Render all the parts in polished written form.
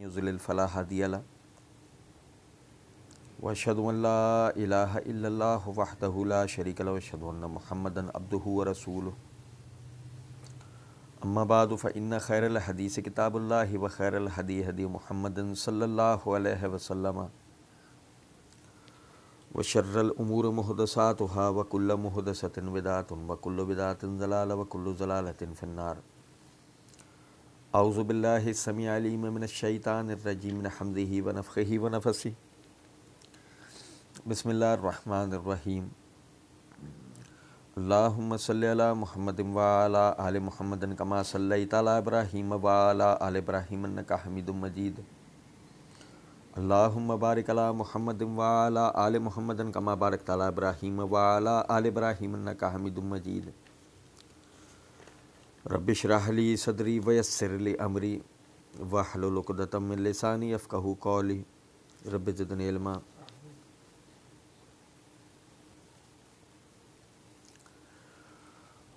يضلل فلا هادي له وأشهد أن لا إله إلا الله وحده لا شريك له وأشهد أن محمدا عبده ورسوله أما بعد فإن خير الحديث كتاب الله وخير الهدي هدي محمد صلى الله عليه وسلم وشر الأمور محدثاتها وكل محدثة بدعة وكل بدعة ضلالة وكل ضلالة في النار. أعوذ بالله السميع العليم من الشيطان الرجيم من حمده ونفخه ونفثه. بسم الله الرحمن الرحيم. اللهم صل على محمد وعلى آل محمد كما صليت على إبراهيم وعلى آل إبراهيم إنك حميد مجيد. اللهم بارك على محمد وعلى آل محمد كما باركت على إبراهيم وعلى آل إبراهيم إنك حميد مجيد. رب اشرح لي صدري ويسر لي أمري واحلل عقدة من لساني يفقهوا قولي رب زدني علما.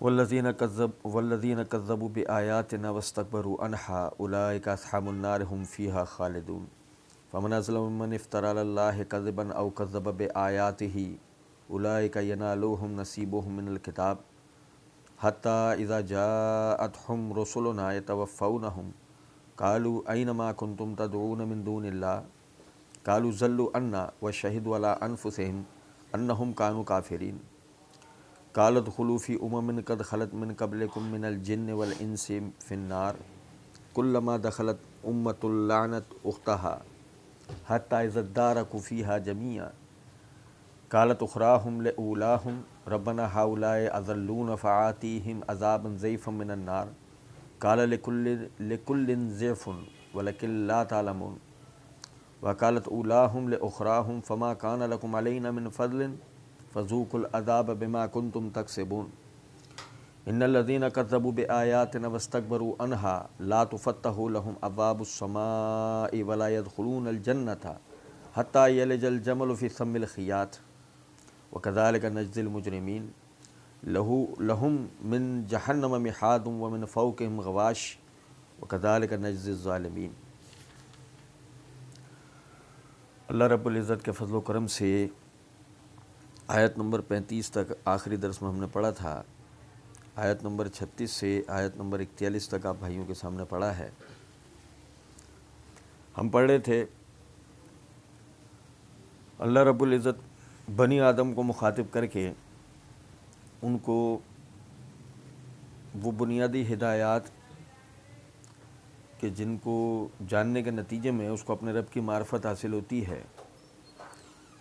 والذين كذبوا بآياتنا واستكبروا عنها أولئك أصحاب النار هم فيها خالدون. فمن أظلم ممن افترى على الله كذبا أو كذب بآياته أولئك ينالهم نصيبهم من الكتاب حتى إذا جاءتهم رسلنا يتوفونهم قالوا أين ما كنتم تدعون من دون الله قالوا ضلوا عنا وشهدوا على أنفسهم أنهم كانوا كافرين. قال ادخلوا في قد خلت من قبلكم من الجن والإنس في النار كلما دخلت لعنت أختها حتى إذا اداركوا فيها جميعا قالت أخراهم لأولاهم ربنا هؤلاء أضلونا فآتيهم عذابا ضعيفا من النار قال لكل ضعف ولكن لا تعلمون. وقالت أولاهم لأخراهم فما كان لكم علينا من فضل فذوقوا العذاب بما كنتم تكسبون. إن الذين كذبوا بآياتنا واستكبروا عنها لا تفتح لهم أبواب السماء ولا يدخلون الجنة حتى يلج الجمل في سم الخياط وكذلك نجزي المجرمين. لهم من جہنم مہاد ومن فوقهم غواش وكذلك نجزي الظالمين. اللہ رب العزت کے فضل و کرم سے آیت نمبر 35 تک آخری درس میں ہم نے پڑھا تھا. آیت نمبر 36 سے آیت نمبر 41 تک آپ بھائیوں کے سامنے پڑھا ہے. ہم پڑھ رہے تھے اللہ رب العزت بنی آدم کو مخاطب کر کے ان کو وہ بنیادی ہدایات کہ جن کو جاننے کے نتیجے میں اس کو اپنے رب کی معرفت حاصل ہوتی ہے،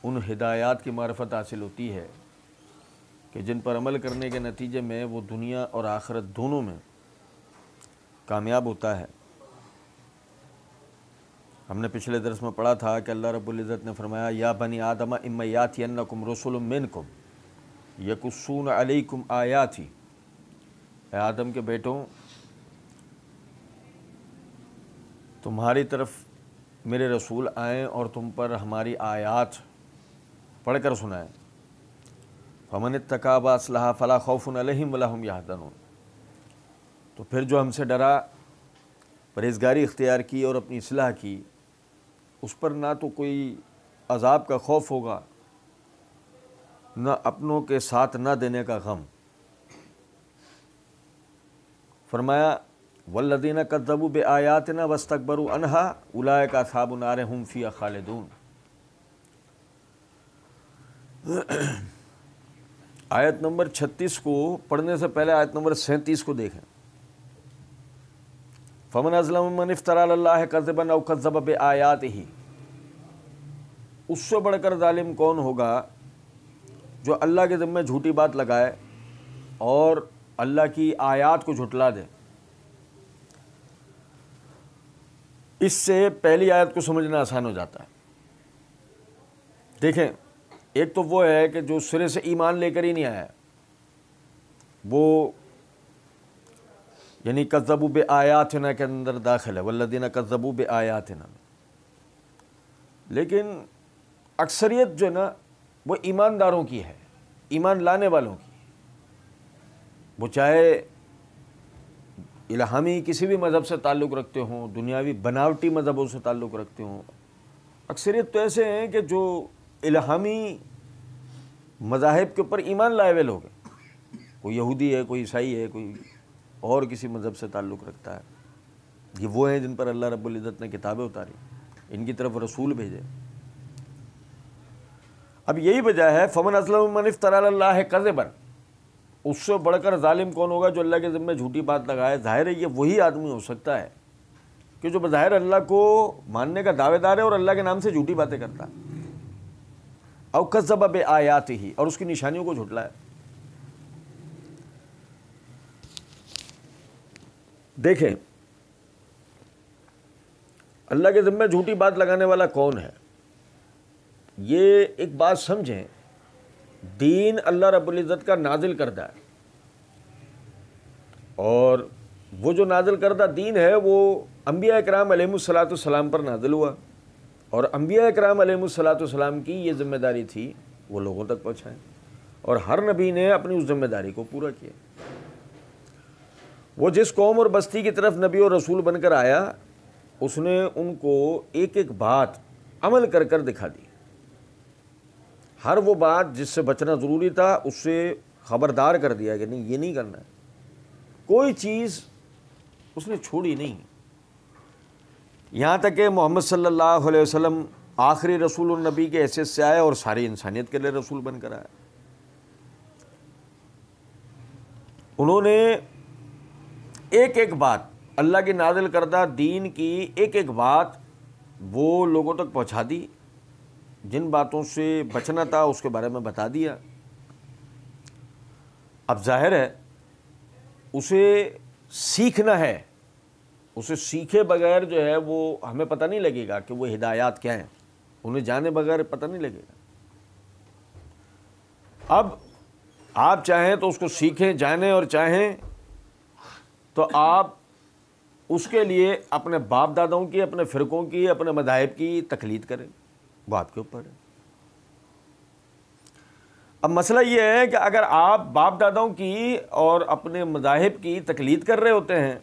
ان ہدایات کی معرفت حاصل ہوتی ہے کہ جن پر عمل کرنے کے نتیجے میں وہ دنیا اور آخرت دونوں میں کامیاب ہوتا ہے. ہم نے پچھلے درس میں پڑھا تھا کہ اللہ رب العزت نے فرمایا یا بنی آدم اما یاتینکم رسل منکم یقصون علیکم آیاتی. اے آدم کے بیٹوں، تمہاری طرف میرے رسول آئیں اور تم پر ہماری آیات پڑھ کر سنائیں. فمن اتقی واصلح فلا خوف علیہم ولا هم یحزنون. تو پھر جو ہم سے ڈرا، پرہیزگاری اختیار کی اور اپنی اصلاح کی، اس پر نہ تو کوئی عذاب کا خوف ہوگا، نہ اپنوں کے ساتھ نہ دینے کا غم. فرمایا والذین کذبوا بآیاتنا واستکبروا عنہا اولئک اصحاب النار هم فیہا خالدون. آیت نمبر 36 کو پڑھنے سے پہلے آیت نمبر 37 کو دیکھیں. فمن اظلم ممن افترى على الله كذبا او كذب بآیاته. اس سے بڑھ کر ظالم کون ہوگا جو اللہ کے ذمہ جھوٹی بات لگائے اور اللہ کی آیات کو جھٹلا دے. اس سے پہلی آیت کو سمجھنا آسان ہو جاتا ہے. دیکھیں، ایک تو وہ ہے کہ جو سرے سے ایمان لے کر ہی نہیں آیا، وہ یعنی کذبوا بآیاتنا کے اندر داخل ہے، والذین کذبوا بآیاتنا. لیکن اکثریت جو ہے نا وہ ایمانداروں کی ہے، ایمان لانے والوں کی. وہ چاہے الہامی کسی بھی مذہب سے تعلق رکھتے ہوں، دنیاوی بناوٹی مذہبوں سے تعلق رکھتے ہوں، اکثریت تو ایسے ہیں کہ جو الہامی مذاہب کے اوپر ایمان لائے ہوئے لوگ ہیں، کوئی یہودی ہے، کوئی عیسائی ہے، کوئی اور کسی مذہب سے تعلق رکھتا ہے، یہ وہ ہیں جن پر اللہ رب العزت نے کتابیں اتاری، ان کی طرف رسول بھیجے۔ اب یہی وجہ ہے فمن اظلم من افتری علی اللہ کذبا، اس سے بڑھ کر ظالم کون ہوگا جو اللہ کے ذمہ جھوٹی بات لگائے۔ ظاہر ہے یہ وہی آدمی ہو سکتا ہے کہ جو بظاہر اللہ کو ماننے کا دعوے دار ہے اور اللہ کے نام سے جھوٹی باتیں کرتا ہے، او کذب بآیاتہ، اور اس کی نشانیوں کو جھٹلایا۔ دیکھیں اللہ کے ذمہ جھوٹی بات لگانے والا کون ہے، یہ ایک بات سمجھیں، دین اللہ رب العزت کا نازل کردہ ہے، اور وہ جو نازل کردہ دین ہے وہ انبیاء اکرام علیہم الصلاۃ پر نازل ہوا، اور انبیاء اکرام علیہم الصلاۃ کی یہ ذمہ داری تھی وہ لوگوں تک پہنچائیں، اور ہر نبی نے اپنی اس ذمہ داری کو پورا کیا۔ وہ جس قوم اور بستی کی طرف نبی اور رسول بن کر آیا، اس نے ان کو ایک ایک بات عمل کر کر دکھا دی، ہر وہ بات جس سے بچنا ضروری تھا اس سے خبردار کر دیا کہ نہیں، یہ نہیں کرنا ہے، کوئی چیز اس نے چھوڑی نہیں، یہاں تک کہ محمد صلی اللہ علیہ وسلم آخری رسول النبی کے حیثیت سے آئے اور ساری انسانیت کے لیے رسول بن کر آئے۔ انہوں نے ایک ایک بات اللہ کی نازل کردہ دین کی ایک ایک بات وہ لوگوں تک پہنچا دی، جن باتوں سے بچنا تھا اس کے بارے میں بتا دیا۔ اب ظاہر ہے اسے سیکھنا ہے، اسے سیکھے بغیر جو ہے وہ ہمیں پتہ نہیں لگے گا کہ وہ ہدایات کیا ہیں، انہیں جانے بغیر پتہ نہیں لگے گا۔ اب آپ چاہیں تو اس کو سیکھیں، جانیں، اور چاہیں تو آپ اس کے لیے اپنے باپ داداؤں کی، اپنے فرقوں کی، اپنے مذاہب کی تقلید کریں، وہ آپ کے اوپر ہے۔ اب مسئلہ یہ ہے کہ اگر آپ باپ داداؤں کی اور اپنے مذاہب کی تقلید کر رہے ہوتے ہیں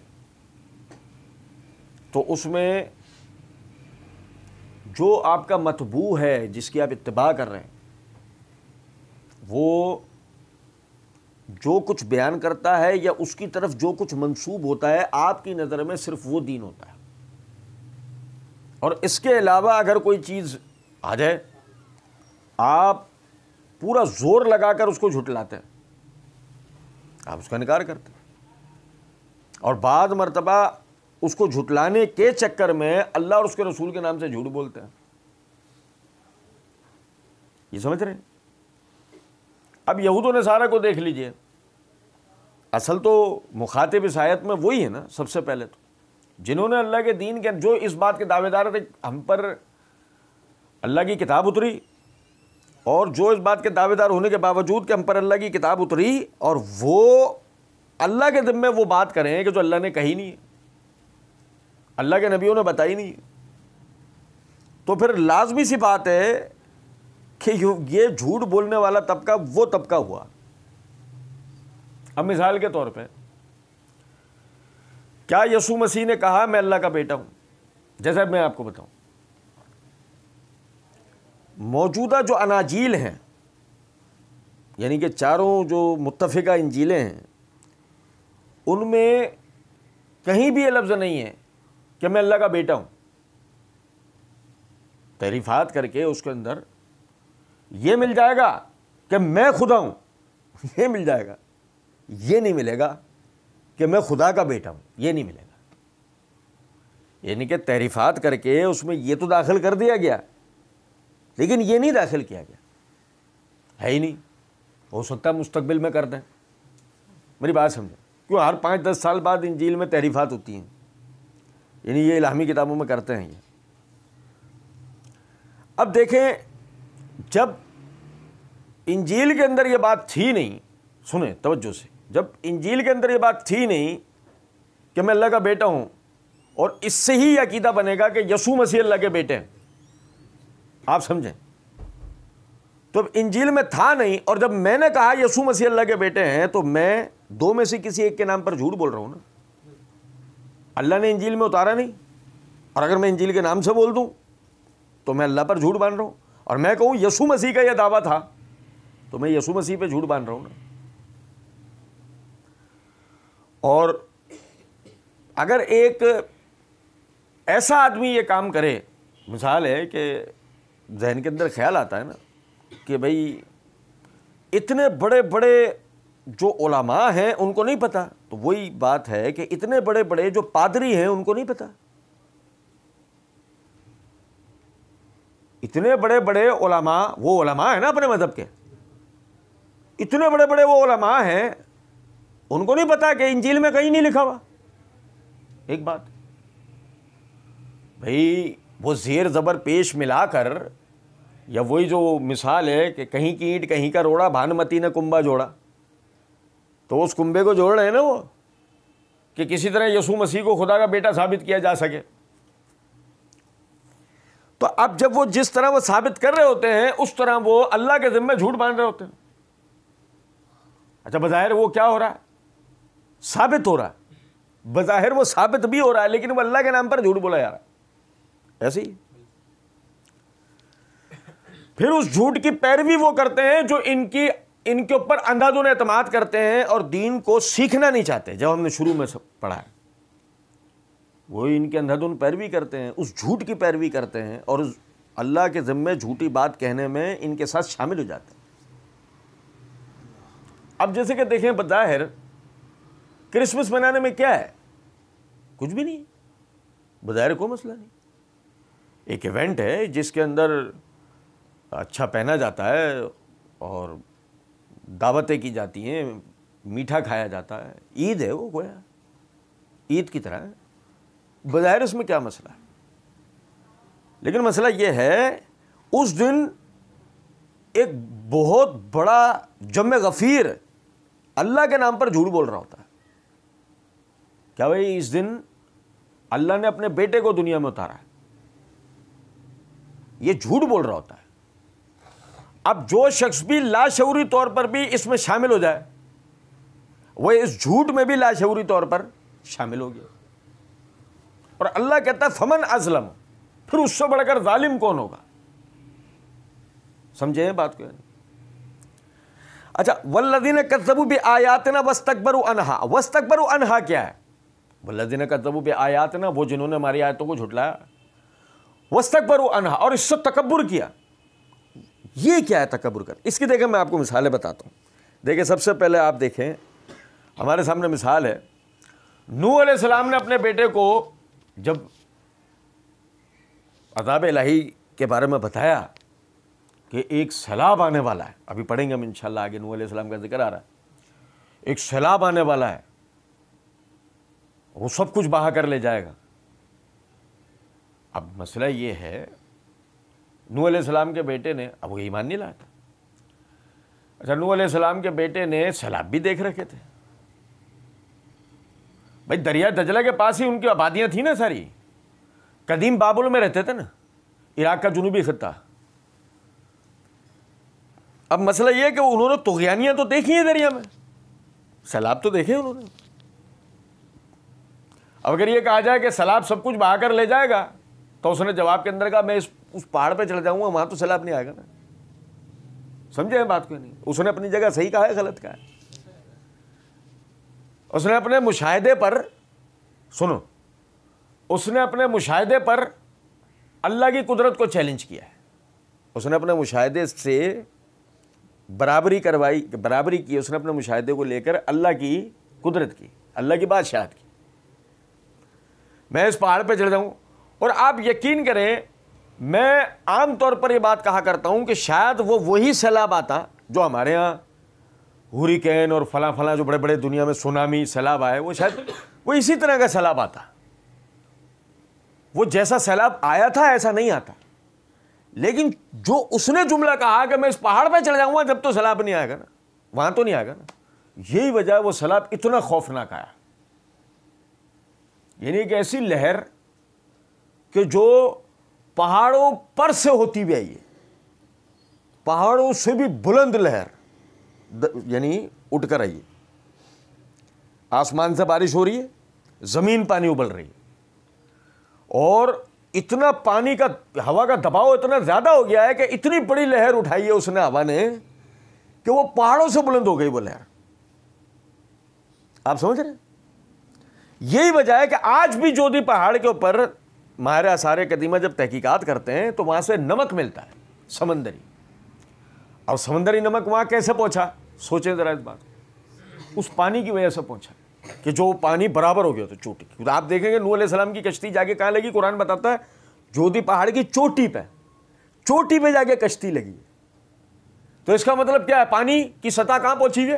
تو اس میں جو آپ کا متبوع ہے، جس کی آپ اتباع کر رہے ہیں، وہ جو کچھ بیان کرتا ہے یا اس کی طرف جو کچھ منسوب ہوتا ہے، آپ کی نظر میں صرف وہ دین ہوتا ہے، اور اس کے علاوہ اگر کوئی چیز آ جائے آپ پورا زور لگا کر اس کو جھٹلاتے ہیں، آپ اس کا انکار کرتے ہیں، اور بعض مرتبہ اس کو جھٹلانے کے چکر میں اللہ اور اس کے رسول کے نام سے جھوٹ بولتے ہیں۔ یہ سمجھ رہے ہیں؟ اب یہود و نصارہ کو دیکھ لیجئے، اصل تو مخاطب اس آیت میں وہی ہے نا، سب سے پہلے تو جنہوں نے اللہ کے دین کے، جو اس بات کے دعوے دار تھے ہم پر اللہ کی کتاب اتری، اور جو اس بات کے دعوے دار ہونے کے باوجود کہ ہم پر اللہ کی کتاب اتری، اور وہ اللہ کے ذمے وہ بات کریں کہ جو اللہ نے کہی نہیں ہے، اللہ کے نبیوں نے بتائی نہیں ہے، تو پھر لازمی سی بات ہے کہ یہ جھوٹ بولنے والا طبقہ وہ طبقہ ہوا۔ اب مثال کے طور پہ کیا یسوع مسیح نے کہا میں اللہ کا بیٹا ہوں؟ جیسا میں آپ کو بتاؤں، موجودہ جو اناجیل ہیں، یعنی کہ چاروں جو متفقہ انجیلیں ہیں، ان میں کہیں بھی یہ لفظ نہیں ہے کہ میں اللہ کا بیٹا ہوں۔ تحریفات کر کے اس کے اندر یہ مل جائے گا کہ میں خدا ہوں، یہ مل جائے گا، یہ نہیں ملے گا کہ میں خدا کا بیٹا ہوں، یہ نہیں ملے گا۔ یعنی کہ تحریفات کر کے اس میں یہ تو داخل کر دیا گیا، لیکن یہ نہیں داخل کیا گیا، ہے ہی نہیں۔ ہو سکتا ہے مستقبل میں کر دیں، میری بات سمجھیں، کیوں ہر 5-10 سال بعد انجیل میں تحریفات ہوتی ہیں، یعنی یہ الہامی کتابوں میں کرتے ہیں یہ۔ اب دیکھیں، جب انجیل کے اندر یہ بات تھی نہیں، سنیں توجہ سے، جب انجیل کے اندر یہ بات تھی نہیں کہ میں اللہ کا بیٹا ہوں، اور اس سے ہی یہ عقیدہ بنے گا کہ یسوع مسیح اللہ کے بیٹے ہیں، آپ سمجھیں، تو انجیل میں تھا نہیں، اور جب میں نے کہا یسوع مسیح اللہ کے بیٹے ہیں تو میں دو میں سے کسی ایک کے نام پر جھوٹ بول رہا ہوں نا۔ اللہ نے انجیل میں اتارا نہیں، اور اگر میں انجیل کے نام سے بول دوں تو میں اللہ پر جھوٹ باندھ رہا ہوں، اور میں کہوں یسوع مسیح کا یہ دعویٰ تھا تو میں یسوع مسیح پہ جھوٹ باندھ رہا ہوں نا۔ اور اگر ایک ایسا آدمی یہ کام کرے، مثال ہے کہ ذہن کے اندر خیال آتا ہے نا کہ بھئی اتنے بڑے بڑے جو علماء ہیں ان کو نہیں پتا، تو وہی بات ہے کہ اتنے بڑے بڑے جو پادری ہیں ان کو نہیں پتا، اتنے بڑے بڑے علماء، وہ علماء ہیں نا اپنے مذہب کے، اتنے بڑے بڑے وہ علماء ہیں ان کو نہیں پتا کہ انجیل میں کہیں نہیں لکھا ہوا۔ ایک بات بھئی وہ زیر زبر پیش ملا کر، یا وہی جو مثال ہے کہ کہیں کی اینٹ کہیں کا روڑا، بھانمتی نے کنبا جوڑا، تو اس کنبے کو جوڑ رہے ہیں نا وہ کہ کسی طرح یسوع مسیح کو خدا کا بیٹا ثابت کیا جا سکے۔ تو اب جب وہ جس طرح وہ ثابت کر رہے ہوتے ہیں اس طرح وہ اللہ کے ذمہ جھوٹ باندھ رہے ہوتے ہیں۔ اچھا بظاہر وہ کیا ہو رہا ہے؟ ثابت ہو رہا ہے، بظاہر وہ ثابت بھی ہو رہا ہے، لیکن وہ اللہ کے نام پر جھوٹ بولا جا رہا ہے۔ ایسے ہی پھر اس جھوٹ کی پیروی وہ کرتے ہیں جو ان کے اوپر اندھادھند اعتماد کرتے ہیں اور دین کو سیکھنا نہیں چاہتے۔ جب ہم نے شروع میں پڑھا ہے، وہ ان کے اندھادھند پیروی کرتے ہیں، اس جھوٹ کی پیروی کرتے ہیں، اور اللہ کے ذمے جھوٹی بات کہنے میں ان کے ساتھ شامل ہو جاتے ہیں۔ اب جیسے کہ دیکھیں بظاہر کرسمس منانے میں کیا ہے؟ کچھ بھی نہیں، بظاہر کوئی مسئلہ نہیں، ایک ایونٹ ہے جس کے اندر اچھا پہنا جاتا ہے اور دعوتیں کی جاتی ہیں، میٹھا کھایا جاتا ہے، عید ہے، وہ گویا عید کی طرح ہے، بظاہر اس میں کیا مسئلہ ہے؟ لیکن مسئلہ یہ ہے اس دن ایک بہت بڑا جمع غفیر اللہ کے نام پر جھوٹ بول رہا ہوتا ہے۔ کیا بھائی اس دن اللہ نے اپنے بیٹے کو دنیا میں اتارا ہے، یہ جھوٹ بول رہا ہوتا ہے۔ اب جو شخص بھی لاشعوری طور پر بھی اس میں شامل ہو جائے وہ اس جھوٹ میں بھی لاشعوری طور پر شامل ہو گیا، اور اللہ کہتا ہے فمن ازلم، پھر اس سے بڑھ کر ظالم کون ہوگا؟ سمجھے ہیں بات کو؟ اچھا والذین کذبوا بآیاتنا واستکبروا عنہا، واستکبروا عنہا کیا ہے؟ والذین کذبوا بآیاتنا، وہ جنہوں نے ہماری آیتوں کو جھٹلایا، واستکبروا عنہا، اور اس سے تکبر کیا۔ یہ کیا ہے تکبر کر؟ اس کی دیکھیں میں آپ کو مثالیں بتاتا ہوں۔ دیکھیں سب سے پہلے آپ دیکھیں ہمارے سامنے مثال ہے، نوح علیہ السلام نے اپنے بیٹے کو جب عذاب الہی کے بارے میں بتایا کہ ایک سیلاب آنے والا ہے، ابھی پڑھیں گے ہم انشاءاللہ آگے، نوح علیہ السلام کا ذکر آ رہا ہے، ایک سیلاب آنے والا ہے، وہ سب کچھ بہا کر لے جائے گا۔ اب مسئلہ یہ ہے نوح علیہ السلام کے بیٹے نے، اب وہ ایمان نہیں لایا تھا۔ اچھا نوح علیہ السلام کے بیٹے نے سیلاب بھی دیکھ رکھے تھے، بھائی دریا دجلہ کے پاس ہی ان کی آبادیاں تھیں نا ساری، قدیم بابل میں رہتے تھے نا، عراق کا جنوبی خطہ۔ اب مسئلہ یہ ہے کہ انہوں نے طغیانیاں تو دیکھی ہیں دریا میں، سیلاب تو دیکھے انہوں نے۔ اب اگر یہ کہا جائے کہ سیلاب سب کچھ بہا کر لے جائے گا تو اس نے جواب کے اندر کہا میں اس پہاڑ پہ چڑھ جاؤں گا، وہاں تو سیلاب نہیں آئے گا نا۔ سمجھے بات کو؟ نہیں، اس نے اپنی جگہ صحیح کہا ہے غلط کہا ہے؟ اس نے اپنے مشاہدے پر، سنو، اس نے اپنے مشاہدے پر اللہ کی قدرت کو چیلنج کیا ہے، اس نے اپنے مشاہدے سے برابری کی، اس نے اپنے مشاہدے کو لے کر اللہ کی قدرت کی، اللہ کی بادشاہت کی، میں اس پہاڑ پہ چڑھ جاؤں۔ اور آپ یقین کریں میں عام طور پر یہ بات کہا کرتا ہوں کہ شاید وہ وہی سیلاب آتا جو ہمارے ہاں ہوریکین اور فلاں فلاں جو بڑے بڑے دنیا میں سونامی سیلاب آئے، وہ شاید وہ اسی طرح کا سیلاب آتا، وہ جیسا سیلاب آیا تھا ایسا نہیں آتا۔ لیکن جو اس نے جملہ کہا کہ میں اس پہاڑ پہ چڑھ جاؤں گا جب تو سیلاب نہیں آئے گا نا، وہاں تو نہیں آئے گا نا، یہی وجہ ہے وہ سیلاب اتنا خوفناک آیا۔ یعنی ایک ایسی لہر کہ جو پہاڑوں پر سے ہوتی بھی آئی ہے، پہاڑوں سے بھی بلند لہر یعنی اٹھ کر آئی ہے، آسمان سے بارش ہو رہی ہے، زمین پانی ابل رہی ہے، اور اتنا پانی کا ہوا کا دباؤ اتنا زیادہ ہو گیا ہے کہ اتنی بڑی لہر اٹھائی ہے اس نے ہوا نے کہ وہ پہاڑوں سے بلند ہو گئی وہ لہر. آپ سمجھ رہے ہیں؟ یہی وجہ ہے کہ آج بھی جودھی پہاڑ کے اوپر ماہر آثار قدیمہ جب تحقیقات کرتے ہیں تو وہاں سے نمک ملتا ہے سمندری. اور سمندری نمک وہاں کیسے پہنچا؟ سوچیں ذرا اس بات. اس پانی کی وجہ سے پہنچا کہ جو پانی برابر ہو گیا تو چوٹی. آپ دیکھیں گے نوح علیہ السلام کی کشتی جا کے کہاں لگی؟ قرآن بتاتا ہے جودھی پہاڑ کی چوٹی پہ جا کے کشتی لگی. تو اس کا مطلب کیا ہے؟ پانی کی سطح کہاں پہنچی ہے؟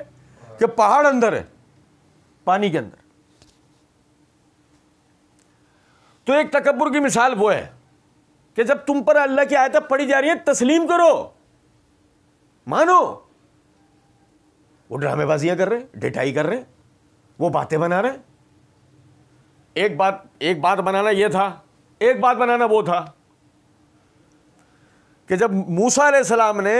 کہ پہاڑ اندر ہے، پانی کے اندر. تو ایک تکبر کی مثال وہ ہے کہ جب تم پر اللہ کی آیتیں پڑھی جا رہی ہیں تسلیم کرو، مانو. وہ ڈرامے بازیاں کر رہے، ڈٹائی کر رہے، وہ باتیں بنا رہے. ایک بات بنانا یہ تھا، ایک بات بنانا وہ تھا کہ جب موسیٰ علیہ السلام نے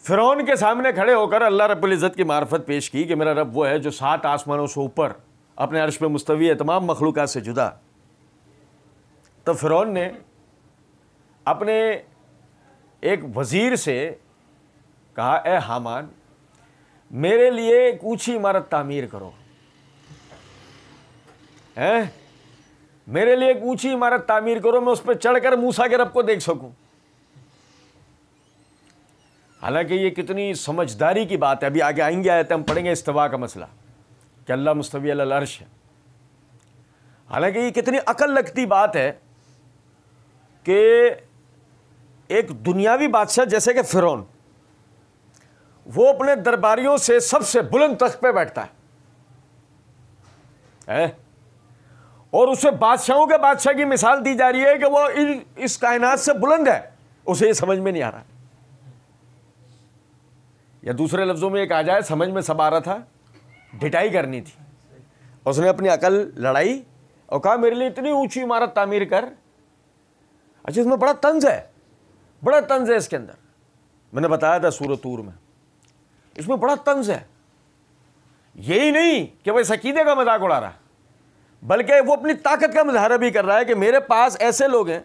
فرعون کے سامنے کھڑے ہو کر اللہ رب العزت کی معرفت پیش کی کہ میرا رب وہ ہے جو 7 آسمانوں سے اوپر اپنے عرش پہ مستوی ہے، تمام مخلوقات سے جدا، تو فرعون نے اپنے ایک وزیر سے کہا اے حامان میرے لیے ایک اونچی عمارت تعمیر کرو، میرے لیے ایک اونچی عمارت تعمیر کرو، میں اس پہ چڑھ کر موسیٰ کے رب کو دیکھ سکوں. حالانکہ یہ کتنی سمجھداری کی بات ہے. ابھی آگے آئیں گے آیتیں ہم پڑھیں گے استوا کا مسئلہ کہ اللہ مستوی علی العرش ہے. حالانکہ یہ کتنی عقل لگتی بات ہے کہ ایک دنیاوی بادشاہ جیسے کہ فرعون، وہ اپنے درباریوں سے سب سے بلند تخت پہ بیٹھتا ہے اور اسے بادشاہوں کے بادشاہ کی مثال دی جا رہی ہے کہ وہ اس کائنات سے بلند ہے. اسے یہ سمجھ میں نہیں آ رہا، یا دوسرے لفظوں میں ایک آ جائے سمجھ میں سب آ رہا تھا، ڈٹائی کرنی تھی. اس نے اپنی عقل لڑائی اور کہا میرے لیے اتنی اونچی عمارت تعمیر کر. اچھا اس میں بڑا طنز ہے اس کے اندر. میں نے بتایا تھا سورۃ طور میں اس میں بڑا طنز ہے. یہی نہیں کہ وہ اس عقیدے کا مذاق اڑا رہا ہے، بلکہ وہ اپنی طاقت کا مظاہرہ بھی کر رہا ہے کہ میرے پاس ایسے لوگ ہیں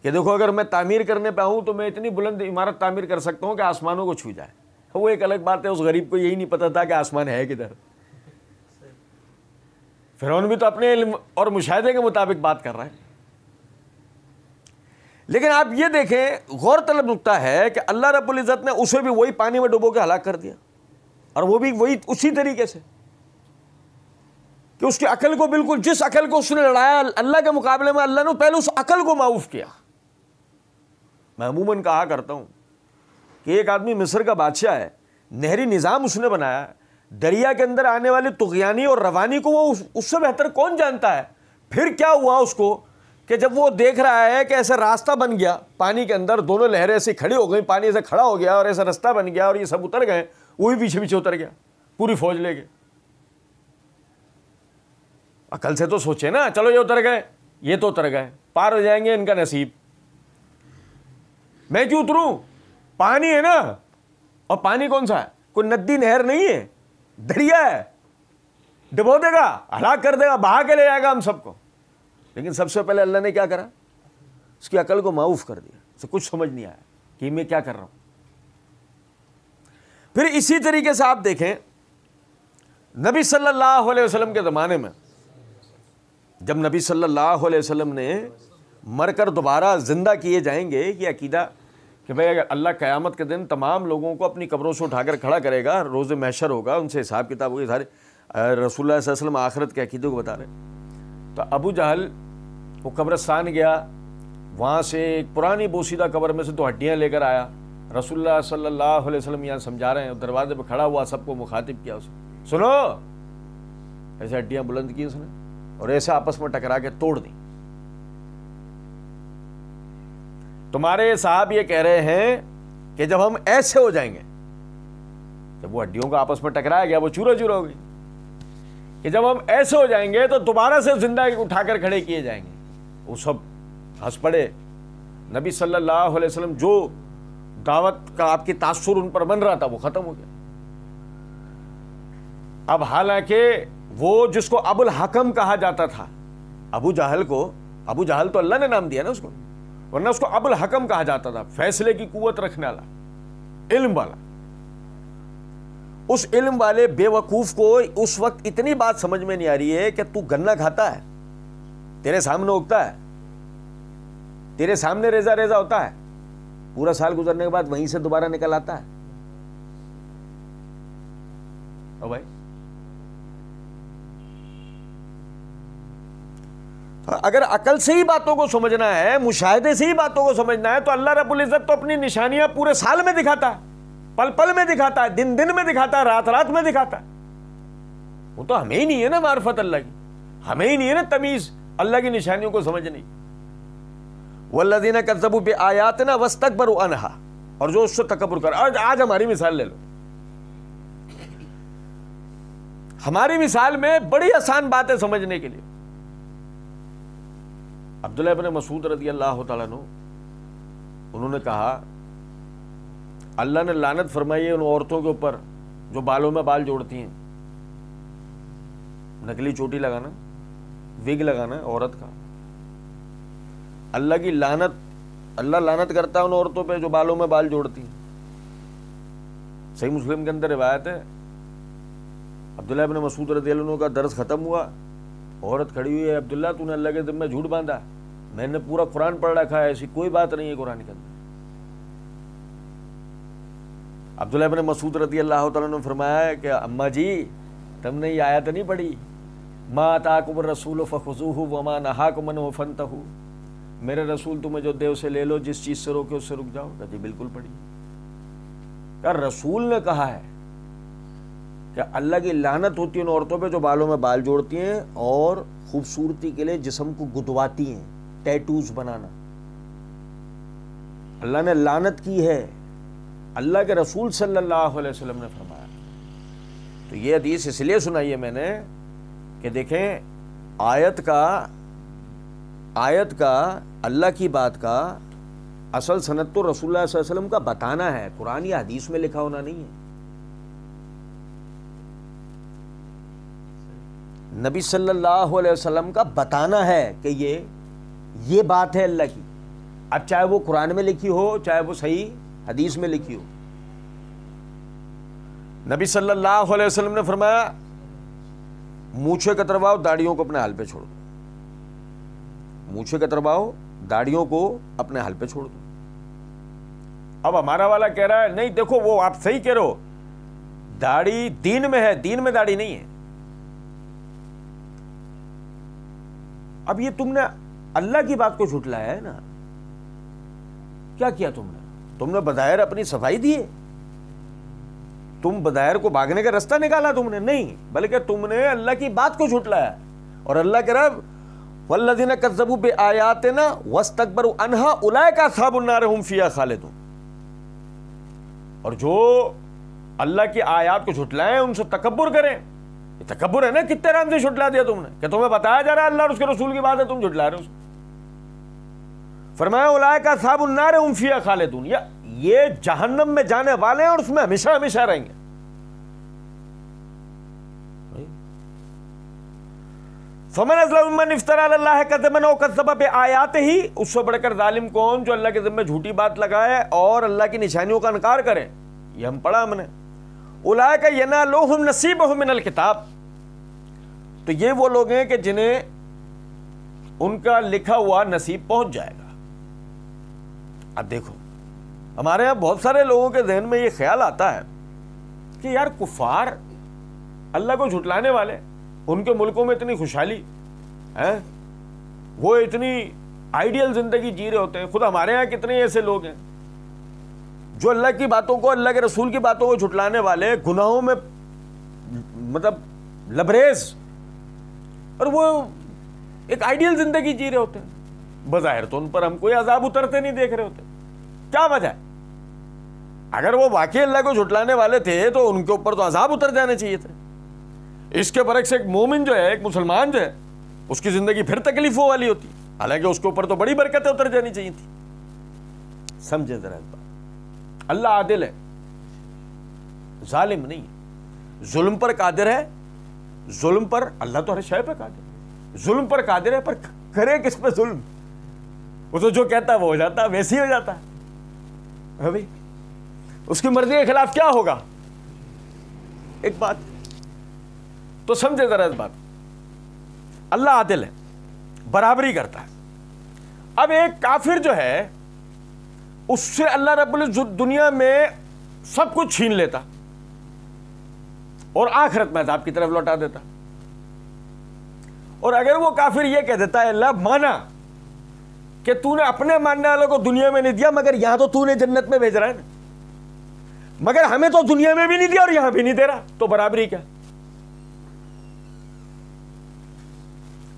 کہ دیکھو اگر میں تعمیر کرنے پہ آؤں تو میں اتنی بلند عمارت تعمیر کر سکتا ہوں کہ آسمانوں کو چھو جائے. وہ ایک الگ بات ہے، اس غریب کو یہی نہیں پتا تھا کہ آسمان ہے کدھر. فرعون بھی تو اپنے علم اور مشاہدے کے مطابق بات کر رہا ہے. لیکن آپ یہ دیکھیں غور طلب نکتہ ہے کہ اللہ رب العزت نے اسے بھی وہی پانی میں ڈبو کے ہلاک کر دیا، اور وہ بھی وہی اسی طریقے سے کہ اس کی عقل کو بالکل جس عقل کو اس نے لڑایا اللہ کے مقابلے میں اللہ نے پہلے اس عقل کو معاف کیا. میں عموماً کہا کرتا ہوں کہ ایک آدمی مصر کا بادشاہ ہے، نہری نظام اس نے بنایا، دریا کے اندر آنے والی طغیانی اور روانی کو وہ اس سے بہتر کون جانتا ہے. پھر کیا ہوا اس کو کہ جب وہ دیکھ رہا ہے کہ ایسا راستہ بن گیا پانی کے اندر، دونوں لہریں ایسی کھڑی ہو گئی، پانی ایسے کھڑا ہو گیا اور ایسا راستہ بن گیا اور یہ سب اتر گئے، وہ بھی پیچھے اتر گیا، پوری فوج لے گئے. عقل سے تو سوچے نا، چلو یہ اتر گئے، یہ تو اتر گئے، پار ہو جائیں گے، ان کا نصیب. میں کیوں اتروں؟ پانی ہے نا. اور پانی کون سا ہے؟ کوئی ندی نہر نہیں ہے، دریا ہے، ڈبو دے گا، ہلاک کر دے گا، بہا کے لے جائے گا ہم سب کو. لیکن سب سے پہلے اللہ نے کیا کرا؟ اس کی عقل کو معاف کر دیا، اسے کچھ سمجھ نہیں آیا کہ میں کیا کر رہا ہوں. پھر اسی طریقے سے آپ دیکھیں نبی صلی اللہ علیہ وسلم کے زمانے میں جب نبی صلی اللہ علیہ وسلم نے مر کر دوبارہ زندہ کیے جائیں گے، یہ عقیدہ کہ بھائی اگر اللہ قیامت کے دن تمام لوگوں کو اپنی قبروں سے اٹھا کر کھڑا کرے گا، روز محشر ہوگا، ان سے حساب کتاب ہوگی. سارے رسول اللہ صلی اللہ علیہ وسلم آخرت کے عقیدے کو بتا رہے. تو ابو جہل وہ قبرستان گیا، وہاں سے ایک پرانی بوسیدہ قبر میں سے 2 ہڈیاں لے کر آیا. رسول اللہ صلی اللہ علیہ وسلم یہاں سمجھا رہے ہیں، دروازے پہ کھڑا ہوا، سب کو مخاطب کیا، اسے سنو، ایسے ہڈیاں بلند کی اس نے اور ایسے آپس میں ٹکرا کے توڑ دی. تمہارے صاحب یہ کہہ رہے ہیں کہ جب ہم ایسے ہو جائیں گے، جب وہ ہڈیوں کا آپس میں ٹکرایا گیا وہ چورا چورا ہو گئی، کہ جب ہم ایسے ہو جائیں گے تو دوبارہ سے زندہ اٹھا کر کھڑے کیے جائیں گے. وہ سب ہنس پڑے. نبی صلی اللہ علیہ وسلم جو دعوت کا آپ کی تاثر ان پر بن رہا تھا وہ ختم ہو گیا. اب حالانکہ وہ جس کو ابو الحکم کہا جاتا تھا، ابو جہل تو اللہ نے نام دیا نا اس کو، ورنہ اس کو ابو الحکم کہا جاتا تھا، فیصلے کی قوت رکھنے والا، علم والا۔ اس علم والے بے وقوف کو اس وقت اتنی بات سمجھ میں نہیں آ رہی ہے کہ تو گنا کھاتا ہے، تیرے سامنے اگتا ہے، تیرے سامنے ریزہ ریزہ ہوتا ہے، پورا سال گزرنے کے بعد وہیں سے دوبارہ نکل آتا ہے۔ او بھائی، اگر عقل سے ہی باتوں کو سمجھنا ہے، مشاہدے سے ہی باتوں کو سمجھنا ہے، تو اللہ رب العزت تو اپنی نشانیاں پورے سال میں دکھاتا ہے، پل پل میں دکھاتا ہے، دن دن میں دکھاتا ہے، رات رات میں دکھاتا ہے۔ وہ تو ہمیں ہی نہیں ہے نا معرفت اللہ کی، ہمیں ہی نہیں ہے نا تمیز اللہ کی نشانیوں کو سمجھنے کی۔ والذین کذبوا بآیاتنا واستکبروا عنہا، اور جو اس سے تکبر کر۔ آج ہماری مثال لے لو، ہماری مثال میں بڑی آسان بات ہے سمجھنے کے لیے۔ عبداللہ ابن مسعود رضی اللہ تعالیٰ عنہ، انہوں نے کہا اللہ نے لعنت فرمائی ہے ان عورتوں کے اوپر جو بالوں میں بال جوڑتی ہیں، نکلی چوٹی لگانا، وگ لگانا عورت کا، اللہ کی لعنت، اللہ لعنت کرتا ہے ان عورتوں پہ جو بالوں میں بال جوڑتی ہیں۔ صحیح مسلم کے اندر روایت ہے، عبداللہ ابن مسعود رضی اللہ عنہ کا درس ختم ہوا، عورت کھڑی ہوئی ہے، عبداللہ تو نے اللہ کے ذمہ جھوٹ باندھا، میں نے پورا قرآن پڑھ رکھا ہے، ایسی کوئی بات نہیں ہے قرآن کے اندر۔ عبداللہ ابن مسعود رضی اللہ تعالیٰ نے فرمایا کہ اماں جی تم نے یہ آیت نہیں پڑھی، ما آتاکم الرسول فخذوہ وما نہاکم عنہ فانتہوا، میرے رسول تمہیں جو دے اسے لے لو، جس چیز سے روکے اس سے رک جاؤ۔ کہا جی بالکل پڑھی۔ کہا رسول نے کہا ہے کہ اللہ کی لعنت ہوتی ہے ان عورتوں پہ جو بالوں میں بال جوڑتی ہیں اور خوبصورتی کے لیے جسم کو گدواتی ہیں، ٹیٹوز بنانا، اللہ نے لعنت کی ہے، اللہ کے رسول صلی اللہ علیہ وسلم نے فرمایا۔ تو یہ حدیث اس لیے سنائی ہے میں نے کہ دیکھیں آیت کا اللہ کی بات کا اصل سند تو رسول اللہ صلی اللہ علیہ وسلم کا بتانا ہے، قرآن یا حدیث میں لکھا ہونا نہیں ہے۔ نبی صلی اللہ علیہ وسلم کا بتانا ہے کہ یہ بات ہے اللہ کی، اب چاہے وہ قرآن میں لکھی ہو چاہے وہ صحیح حدیث میں لکھی ہو۔ نبی صلی اللہ علیہ وسلم نے فرمایا مونچھیں کترواؤ، داڑھیوں کو اپنے حال پہ چھوڑ دو، مونچھیں کترواؤ، داڑھیوں کو اپنے حال پہ چھوڑ دو۔ اب ہمارا والا کہہ رہا ہے نہیں دیکھو وہ آپ صحیح کہہ رہے ہو، داڑھی دین میں ہے، دین میں داڑھی نہیں ہے۔ اب یہ تم نے اللہ کی بات کو جھٹلایا ہے نا، کیا کیا تم نے بظاہر اپنی صفائی دی ہے، تم بظاہر کو بھاگنے کا راستہ نکالا تم نے نہیں، بلکہ تم نے اللہ کی بات کو جھٹلایا۔ اور اللہ کے رب والذین کذبوا بآیاتنا واستکبروا عنہا اولئک اصحاب النار هم فیہا خالدون، اور جو اللہ کی آیات کو جھٹلائیں ان سے تکبر کریں، یہ تکبر ہے نا، کتنے رام سے جھٹلا دیا تم نے کہ تمہیں بتایا جا رہا ہے اللہ اور اس کے رسول کی بات ہے، تم جھٹلا رہے ہو۔ فرمایا اولئک اصحاب النار هم فیہا خالدون، یہ جہنم میں جانے والے ہیں اور اس میں ہمیشہ ہمیشہ رہیں گے۔ فمن اظلم ممن افترى علی اللہ کذبا او کذب بآیاتہ، اس سے بڑھ کر ظالم کون جو اللہ کے ذمہ جھوٹی بات لگائے اور اللہ کی نشانیوں کا انکار کرے۔ یہ ہم پڑھا ہم نے، اولئک ینالہم نصیبہم من الکتاب، تو یہ وہ لوگ ہیں کہ جنہیں ان کا لکھا ہوا نصیب پہنچ جائے گا۔ اب دیکھو ہمارے ہاں بہت سارے لوگوں کے ذہن میں یہ خیال آتا ہے کہ یار کفار اللہ کو جھٹلانے والے، ان کے ملکوں میں اتنی خوشحالی ہے، وہ اتنی آئیڈیل زندگی جی رہے ہوتے ہیں، خود ہمارے ہاں کتنے ایسے لوگ ہیں جو اللہ کی باتوں کو، اللہ کے رسول کی باتوں کو جھٹلانے والے، گناہوں میں مطلب لبریز، اور وہ ایک آئیڈیل زندگی جی رہے ہوتے ہیں۔ بظاہر تو ان پر ہم کوئی عذاب اترتے نہیں دیکھ رہے ہوتے، کیا وجہ ہے؟ اگر وہ واقعی اللہ کو جھٹلانے والے تھے تو ان کے اوپر تو عذاب اتر جانے چاہیے تھے۔ اس کے برعکس ایک مومن جو ہے، ایک مسلمان جو ہے، اس کی زندگی پھر تکلیفوں والی ہوتی، حالانکہ اس کے اوپر تو بڑی برکتیں اتر جانی چاہیے تھی۔ سمجھے ذرا اس بات، اللہ عادل ہے، ظالم نہیں ہے، ظلم پر قادر ہے ظلم پر اللہ تو ہر شے پہ قادر ہے، ظلم پر قادر ہے، پر کرے کس پہ ظلم؟ وہ تو جو کہتا ہے وہ ہو جاتا ہے، ویسے ہی ہو جاتا ہے بھائی، اس کی مرضی کے خلاف کیا ہوگا؟ ایک بات تو سمجھے ذرا اس بات، اللہ عادل ہے، برابری کرتا ہے۔ اب ایک کافر جو ہے اس سے اللہ رب العزت دنیا میں سب کچھ چھین لیتا اور آخرت میں عذاب کی طرف لوٹا دیتا، اور اگر وہ کافر یہ کہہ دیتا ہے اللہ مانا کہ تو نے اپنے ماننے والوں کو دنیا میں نہیں دیا، مگر یہاں تو نے جنت میں بھیج رہا ہے نا، مگر ہمیں تو دنیا میں بھی نہیں دیا اور یہاں بھی نہیں دے رہا، تو برابری کیا